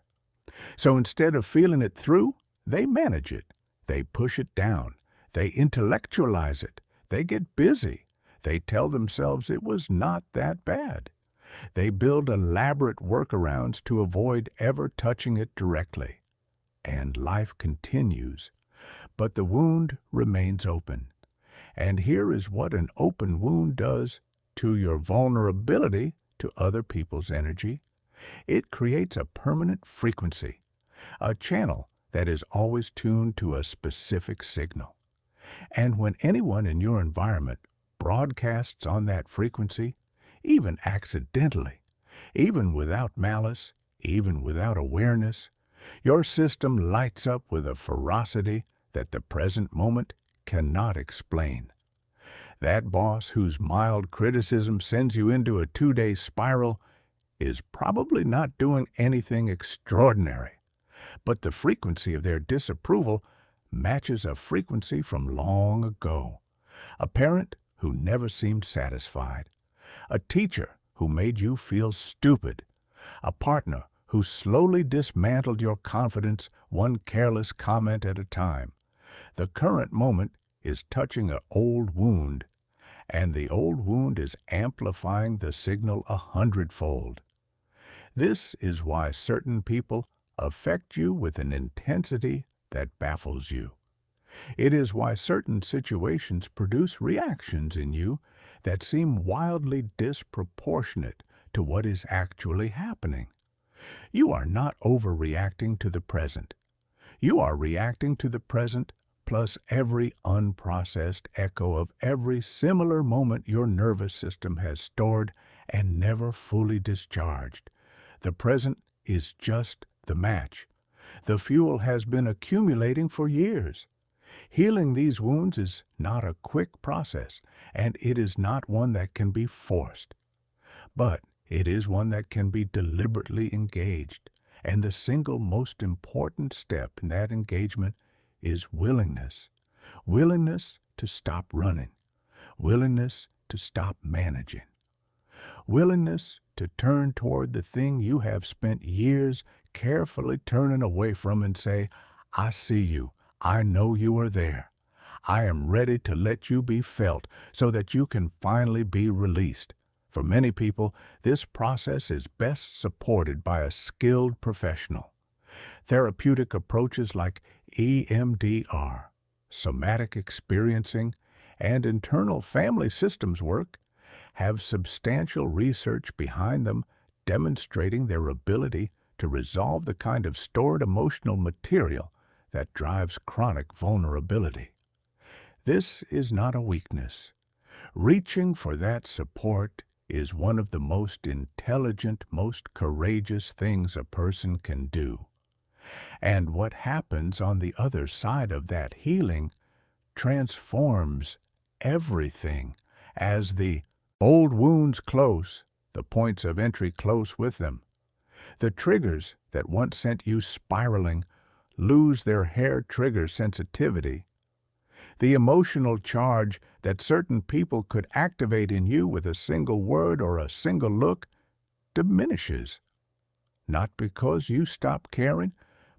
So instead of feeling it through, they manage it. They push it down. They intellectualize it. They get busy. They tell themselves it was not that bad. They build elaborate workarounds to avoid ever touching it directly. And life continues. But the wound remains open. And here is what an open wound does to your vulnerability to other people's energy. It creates a permanent frequency, a channel that is always tuned to a specific signal. And when anyone in your environment broadcasts on that frequency, even accidentally, even without malice, even without awareness, your system lights up with a ferocity that the present moment cannot explain. That boss whose mild criticism sends you into a 2-day spiral is probably not doing anything extraordinary, but the frequency of their disapproval matches a frequency from long ago. A parent who never seemed satisfied, a teacher who made you feel stupid, a partner who slowly dismantled your confidence one careless comment at a time. The current moment is touching an old wound, and the old wound is amplifying the signal 100-fold. This is why certain people affect you with an intensity that baffles you. It is why certain situations produce reactions in you that seem wildly disproportionate to what is actually happening. You are not overreacting to the present. You are reacting to the present plus every unprocessed echo of every similar moment your nervous system has stored and never fully discharged. The present is just the match. The fuel has been accumulating for years. Healing these wounds is not a quick process, and it is not one that can be forced. But it is one that can be deliberately engaged, and the single most important step in that engagement is willingness. Willingness to stop running. Willingness to stop managing. Willingness to turn toward the thing you have spent years carefully turning away from and say, I see you. I know you are there. I am ready to let you be felt so that you can finally be released. For many people, this process is best supported by a skilled professional. Therapeutic approaches like EMDR, somatic experiencing, and internal family systems work have substantial research behind them demonstrating their ability to resolve the kind of stored emotional material that drives chronic vulnerability. This is not a weakness. Reaching for that support is one of the most intelligent, most courageous things a person can do. And what happens on the other side of that healing transforms everything as the old wounds close, the points of entry close with them. The triggers that once sent you spiraling lose their hair trigger sensitivity. The emotional charge that certain people could activate in you with a single word or a single look diminishes. Not because you stop caring,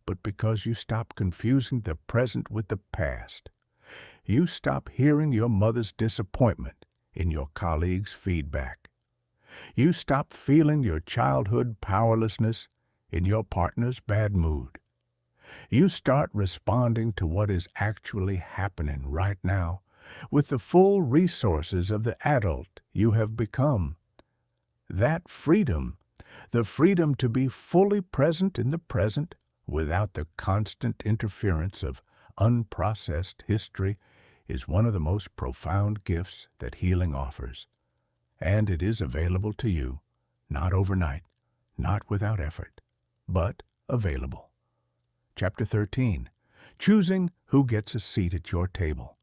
but because you stop confusing the present with the past. You stop hearing your mother's disappointment in your colleagues' feedback. You stop feeling your childhood powerlessness in your partner's bad mood. You start responding to what is actually happening right now with the full resources of the adult you have become. That freedom, the freedom to be fully present in the present without the constant interference of unprocessed history, is one of the most profound gifts that healing offers. And it is available to you, not overnight, not without effort, but available. Chapter 13, Choosing Who Gets a Seat at Your Table,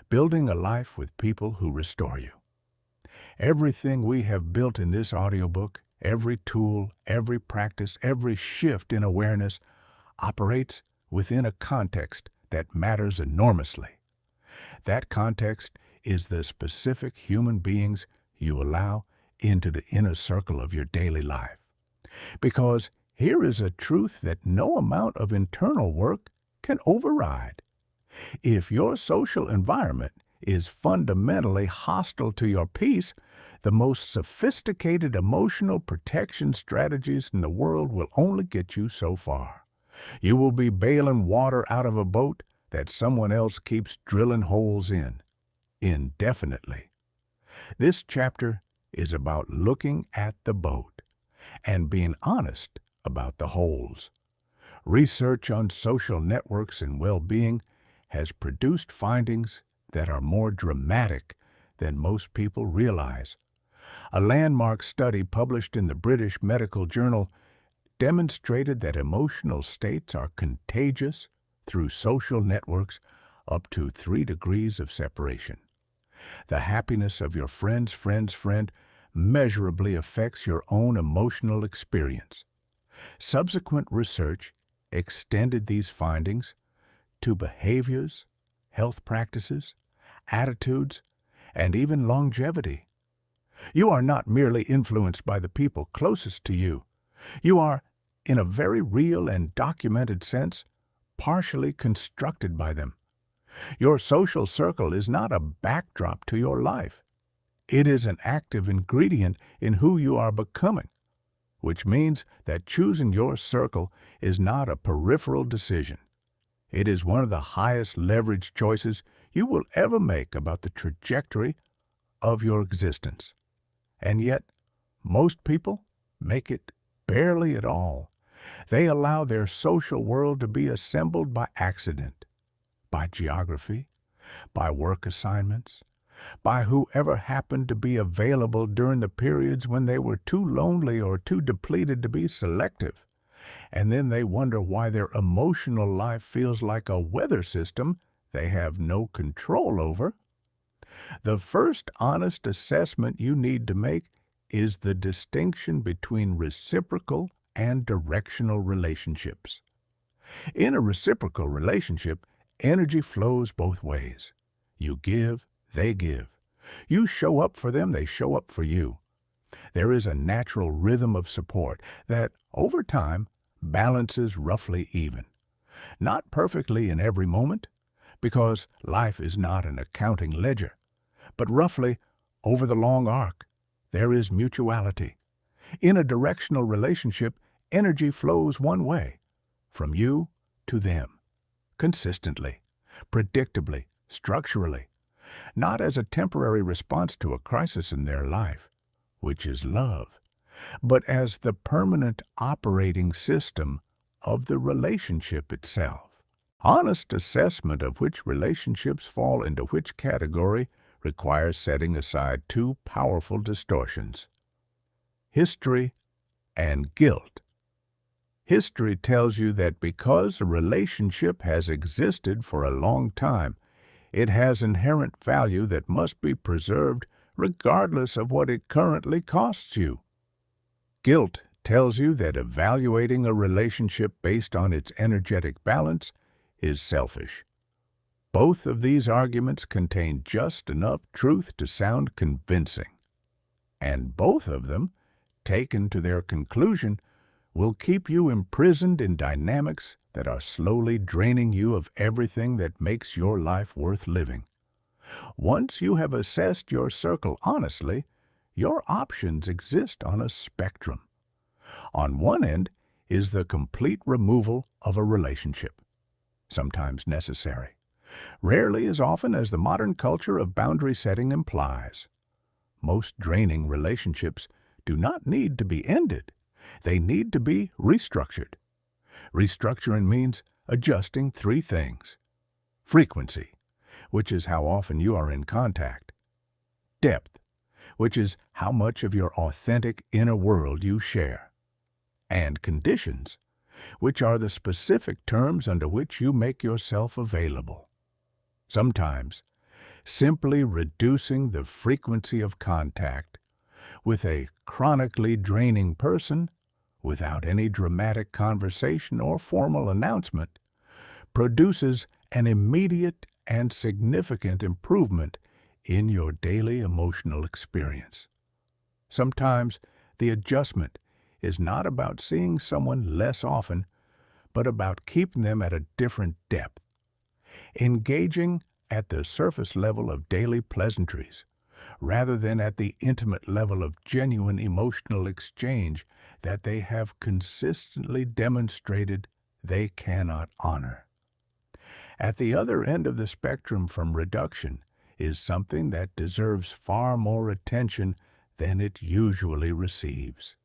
Building a Life with People Who Restore You. Everything we have built in this audiobook, every tool, every practice, every shift in awareness, operates within a context that matters enormously. That context is the specific human beings you allow into the inner circle of your daily life. Because here is a truth that no amount of internal work can override. If your social environment is fundamentally hostile to your peace, the most sophisticated emotional protection strategies in the world will only get you so far. You will be bailing water out of a boat that someone else keeps drilling holes in, indefinitely. This chapter is about looking at the boat and being honest about the holes. Research on social networks and well-being has produced findings that are more dramatic than most people realize. A landmark study published in the British Medical Journal demonstrated that emotional states are contagious through social networks up to 3 degrees of separation. The happiness of your friend's friend's friend measurably affects your own emotional experience. Subsequent research extended these findings to behaviors, health practices, attitudes, and even longevity. You are not merely influenced by the people closest to you. You are, in a very real and documented sense, partially constructed by them. Your social circle is not a backdrop to your life. It is an active ingredient in who you are becoming, which means that choosing your circle is not a peripheral decision. It is one of the highest leverage choices you will ever make about the trajectory of your existence. And yet, Most people make it barely at all. They allow their social world to be assembled by accident, by geography, by work assignments, by whoever happened to be available during the periods when they were too lonely or too depleted to be selective. And then they wonder why their emotional life feels like a weather system they have no control over. The first honest assessment you need to make is the distinction between reciprocal and directional relationships. In a reciprocal relationship, energy flows both ways. You give, they give. You show up for them, they show up for you. There is a natural rhythm of support that, over time, balances roughly even. Not perfectly in every moment, because life is not an accounting ledger, but roughly over the long arc, there is mutuality. In a directional relationship, energy flows one way, from you to them, consistently, predictably, structurally, not as a temporary response to a crisis in their life, which is love, but as the permanent operating system of the relationship itself. Honest assessment of which relationships fall into which category requires setting aside two powerful distortions: history and guilt. History tells you that because a relationship has existed for a long time, it has inherent value that must be preserved regardless of what it currently costs you. Guilt tells you that evaluating a relationship based on its energetic balance is selfish. Both of these arguments contain just enough truth to sound convincing, and both of them, taken to their conclusion, will keep you imprisoned in dynamics that are slowly draining you of everything that makes your life worth living. Once you have assessed your circle honestly, your options exist on a spectrum. On one end is the complete removal of a relationship, sometimes necessary, rarely as often as the modern culture of boundary setting implies. Most draining relationships do not need to be ended. They need to be restructured. Restructuring means adjusting three things: frequency, which is how often you are in contact; depth, which is how much of your authentic inner world you share; and conditions, which are the specific terms under which you make yourself available. Sometimes, simply reducing the frequency of contact with a chronically draining person, without any dramatic conversation or formal announcement, produces an immediate and significant improvement in your daily emotional experience. Sometimes the adjustment is not about seeing someone less often, but about keeping them at a different depth. Engaging at the surface level of daily pleasantries, rather than at the intimate level of genuine emotional exchange that they have consistently demonstrated they cannot honor. At the other end of the spectrum from reduction is something that deserves far more attention than it usually receives: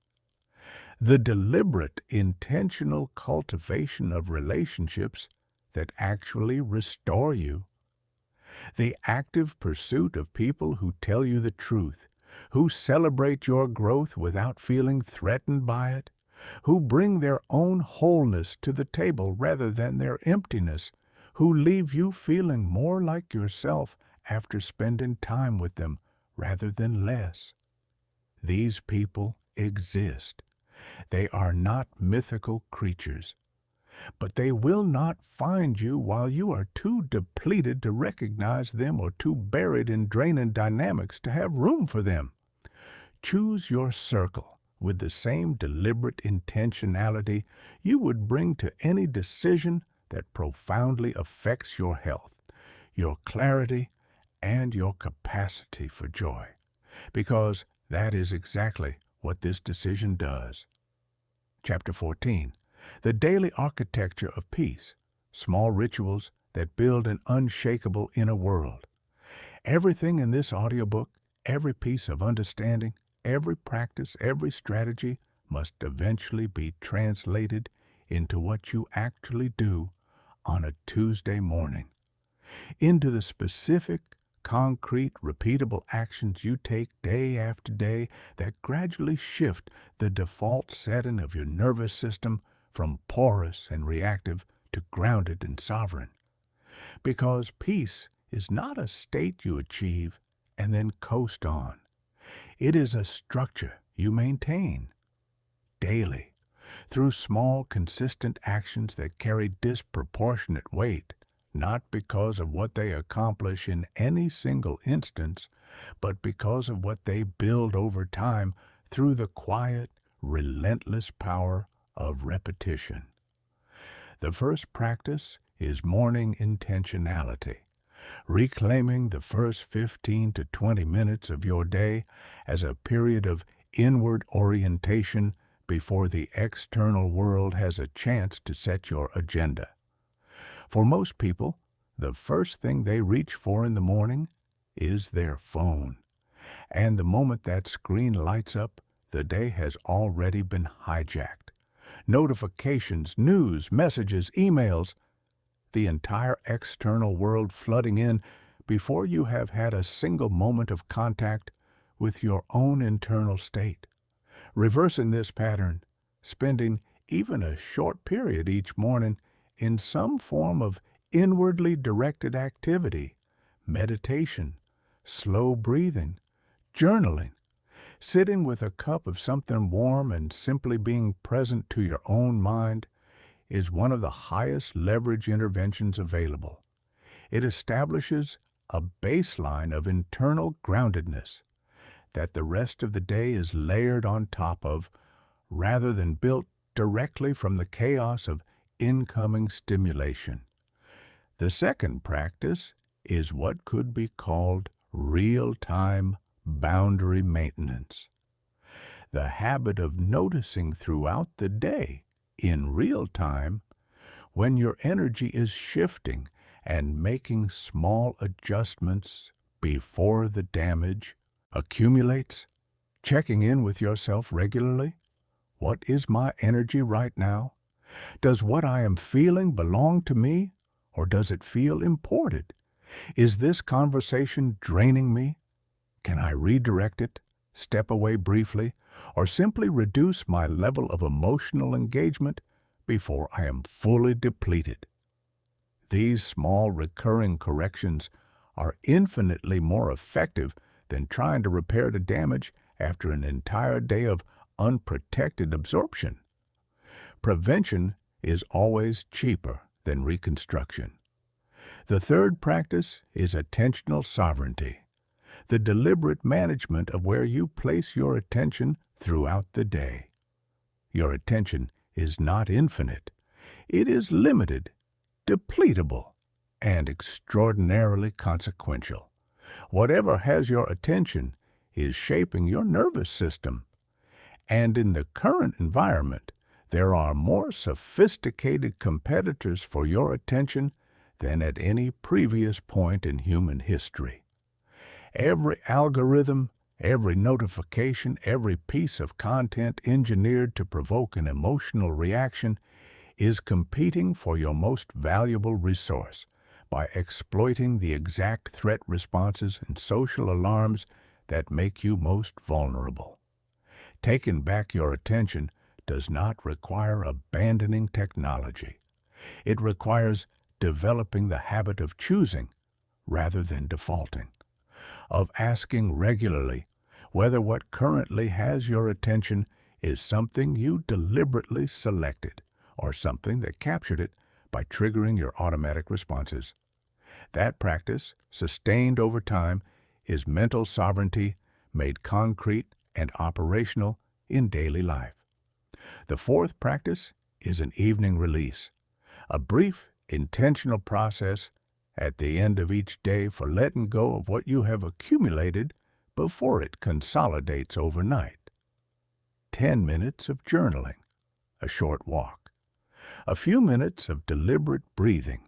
the deliberate, intentional cultivation of relationships that actually restore you. The active pursuit of people who tell you the truth, who celebrate your growth without feeling threatened by it, who bring their own wholeness to the table rather than their emptiness, who leave you feeling more like yourself after spending time with them rather than less. These people exist. They are not mythical creatures, but they will not find you while you are too depleted to recognize them or too buried in draining dynamics to have room for them. Choose your circle with the same deliberate intentionality you would bring to any decision that profoundly affects your health, your clarity, and your capacity for joy, because that is exactly what this decision does. Chapter 14. The Daily Architecture of Peace, Small Rituals that Build an Unshakable Inner World. Everything in this audiobook, every piece of understanding, every practice, every strategy must eventually be translated into what you actually do on a Tuesday morning, into the specific, concrete, repeatable actions you take day after day that gradually shift the default setting of your nervous system from porous and reactive to grounded and sovereign. Because peace is not a state you achieve and then coast on. It is a structure you maintain daily through small, consistent actions that carry disproportionate weight, not because of what they accomplish in any single instance, but because of what they build over time through the quiet, relentless power of repetition. The first practice is morning intentionality, reclaiming the first 15 to 20 minutes of your day as a period of inward orientation before the external world has a chance to set your agenda. For most people, the first thing they reach for in the morning is their phone. And the moment that screen lights up, the day has already been hijacked. Notifications, news, messages, emails, the entire external world flooding in before you have had a single moment of contact with your own internal state. Reversing this pattern, spending even a short period each morning in some form of inwardly directed activity, meditation, slow breathing, journaling, sitting with a cup of something warm and simply being present to your own mind is one of the highest leverage interventions available. It establishes a baseline of internal groundedness that the rest of the day is layered on top of, rather than built directly from the chaos of incoming stimulation. The second practice is what could be called real-time boundary maintenance. The habit of noticing throughout the day, in real time, when your energy is shifting and making small adjustments before the damage accumulates, checking in with yourself regularly. What is my energy right now? Does what I am feeling belong to me, or does it feel imported? Is this conversation draining me? Can I redirect it, step away briefly, or simply reduce my level of emotional engagement before I am fully depleted? These small recurring corrections are infinitely more effective than trying to repair the damage after an entire day of unprotected absorption. Prevention is always cheaper than reconstruction. The third practice is attentional sovereignty, the deliberate management of where you place your attention throughout the day. Your attention is not infinite. It is limited, depletable, and extraordinarily consequential. Whatever has your attention is shaping your nervous system. And in the current environment, there are more sophisticated competitors for your attention than at any previous point in human history. Every algorithm, every notification, every piece of content engineered to provoke an emotional reaction is competing for your most valuable resource by exploiting the exact threat responses and social alarms that make you most vulnerable. Taking back your attention does not require abandoning technology. It requires developing the habit of choosing rather than defaulting, of asking regularly whether what currently has your attention is something you deliberately selected or something that captured it by triggering your automatic responses. That practice, sustained over time, is mental sovereignty made concrete and operational in daily life. The fourth practice is an evening release, a brief, intentional process at the end of each day for letting go of what you have accumulated before it consolidates overnight. 10 minutes of journaling, a short walk, a few minutes of deliberate breathing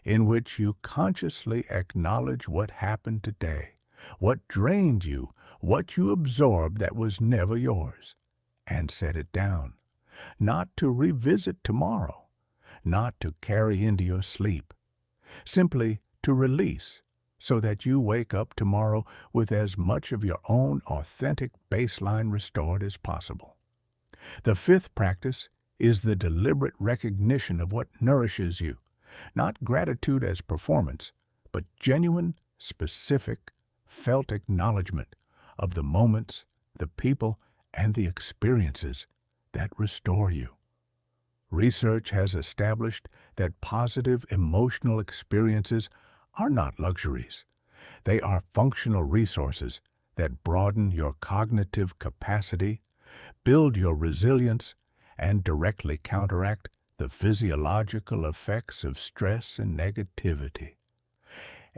in which you consciously acknowledge what happened today, what drained you, what you absorbed that was never yours, and set it down, not to revisit tomorrow, not to carry into your sleep, simply to release so that you wake up tomorrow with as much of your own authentic baseline restored as possible. The fifth practice is the deliberate recognition of what nourishes you, not gratitude as performance, but genuine, specific, felt acknowledgement of the moments, the people, and the experiences that restore you. Research has established that positive emotional experiences are not luxuries. They are functional resources that broaden your cognitive capacity, build your resilience, and directly counteract the physiological effects of stress and negativity.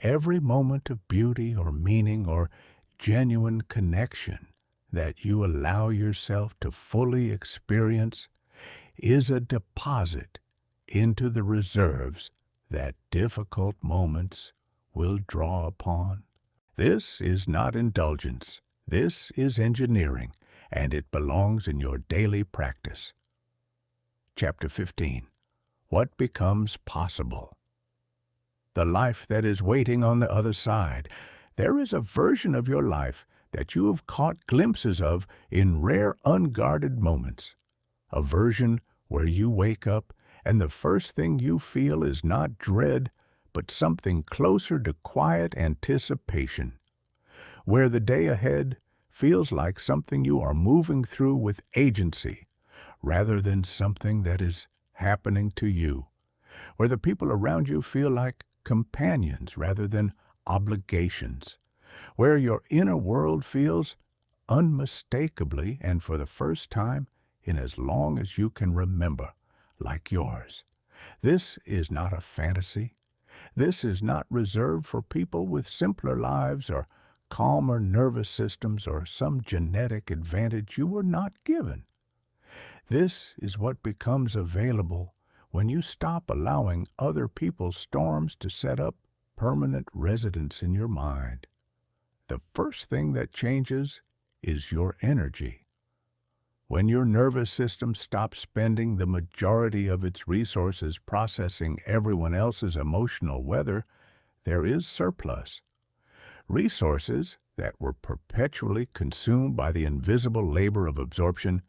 Every moment of beauty or meaning or genuine connection that you allow yourself to fully experience is a deposit into the reserves that difficult moments will draw upon. This is not indulgence. This is engineering, and it belongs in your daily practice. Chapter 15. What becomes possible? The life that is waiting on the other side. There is a version of your life that you have caught glimpses of in rare unguarded moments. A version where you wake up and the first thing you feel is not dread, but something closer to quiet anticipation. Where the day ahead feels like something you are moving through with agency, rather than something that is happening to you. Where the people around you feel like companions rather than obligations. Where your inner world feels unmistakably, and for the first time in as long as you can remember, like yours. This is not a fantasy. This is not reserved for people with simpler lives or calmer nervous systems or some genetic advantage you were not given. This is what becomes available when you stop allowing other people's storms to set up permanent residence in your mind. The first thing that changes is your energy. When your nervous system stops spending the majority of its resources processing everyone else's emotional weather, there is surplus. Resources that were perpetually consumed by the invisible labor of absorption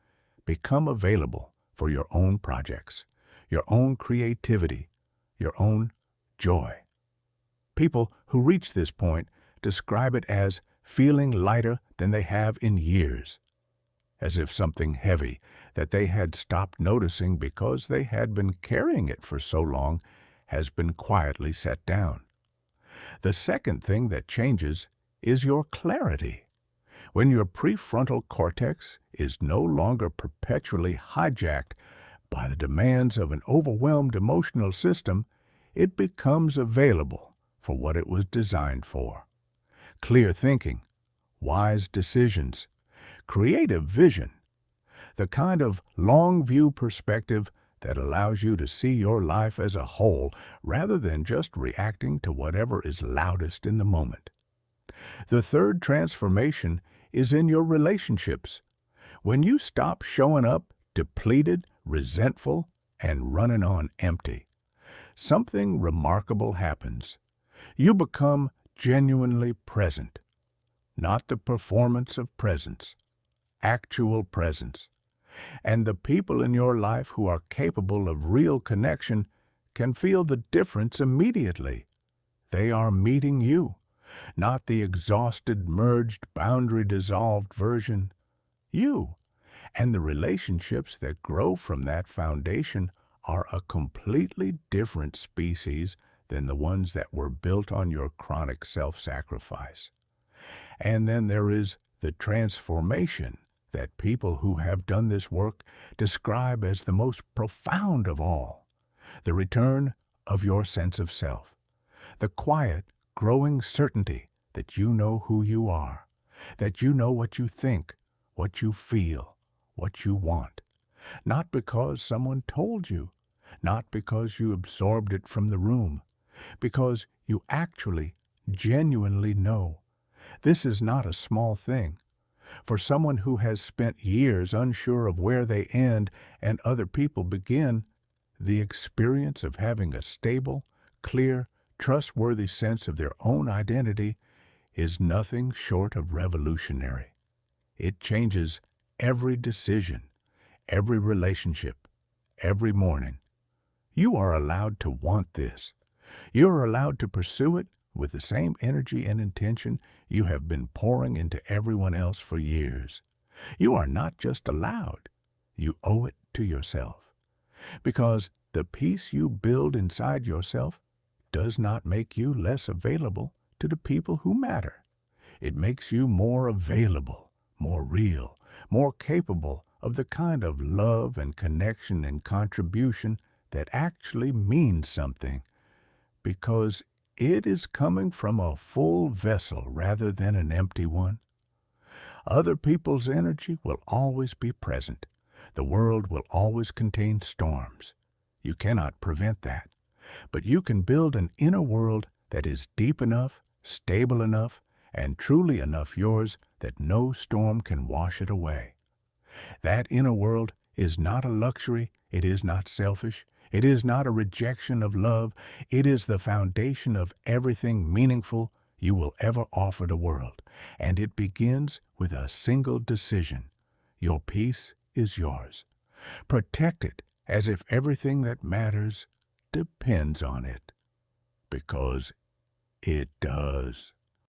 become available for your own projects, your own creativity, your own joy. People who reach this point describe it as feeling lighter than they have in years, as if something heavy that they had stopped noticing because they had been carrying it for so long has been quietly set down. The second thing that changes is your clarity. When your prefrontal cortex is no longer perpetually hijacked by the demands of an overwhelmed emotional system, it becomes available for what it was designed for. Clear thinking, wise decisions, creative vision, the kind of long-view perspective that allows you to see your life as a whole rather than just reacting to whatever is loudest in the moment. The third transformation is in your relationships. When you stop showing up depleted, resentful, and running on empty, something remarkable happens. You become genuinely present, not the performance of presence, actual presence. And the people in your life who are capable of real connection can feel the difference immediately. They are meeting you, not the exhausted, merged, boundary-dissolved version. You and the relationships that grow from that foundation are a completely different species than the ones that were built on your chronic self-sacrifice. And then there is the transformation that people who have done this work describe as the most profound of all, the return of your sense of self, the quiet, growing certainty that you know who you are, that you know what you think, what you feel, what you want, not because someone told you, not because you absorbed it from the room, because you actually, genuinely know, This is not a small thing. For someone who has spent years unsure of where they end and other people begin, the experience of having a stable, clear, trustworthy sense of their own identity is nothing short of revolutionary. It changes every decision, every relationship, every morning. You are allowed to want this. You are allowed to pursue it with the same energy and intention you have been pouring into everyone else for years. You are not just allowed, you owe it to yourself. Because the peace you build inside yourself does not make you less available to the people who matter. It makes you more available, more real, more capable of the kind of love and connection and contribution that actually means something, because it is coming from a full vessel rather than an empty one. Other people's energy will always be present. The world will always contain storms. You cannot prevent that. But you can build an inner world that is deep enough, stable enough, and truly enough yours that no storm can wash it away. That inner world is not a luxury, it is not selfish, it is not a rejection of love, it is the foundation of everything meaningful you will ever offer the world, and it begins with a single decision. Your peace is yours. Protect it as if everything that matters depends on it, because it does.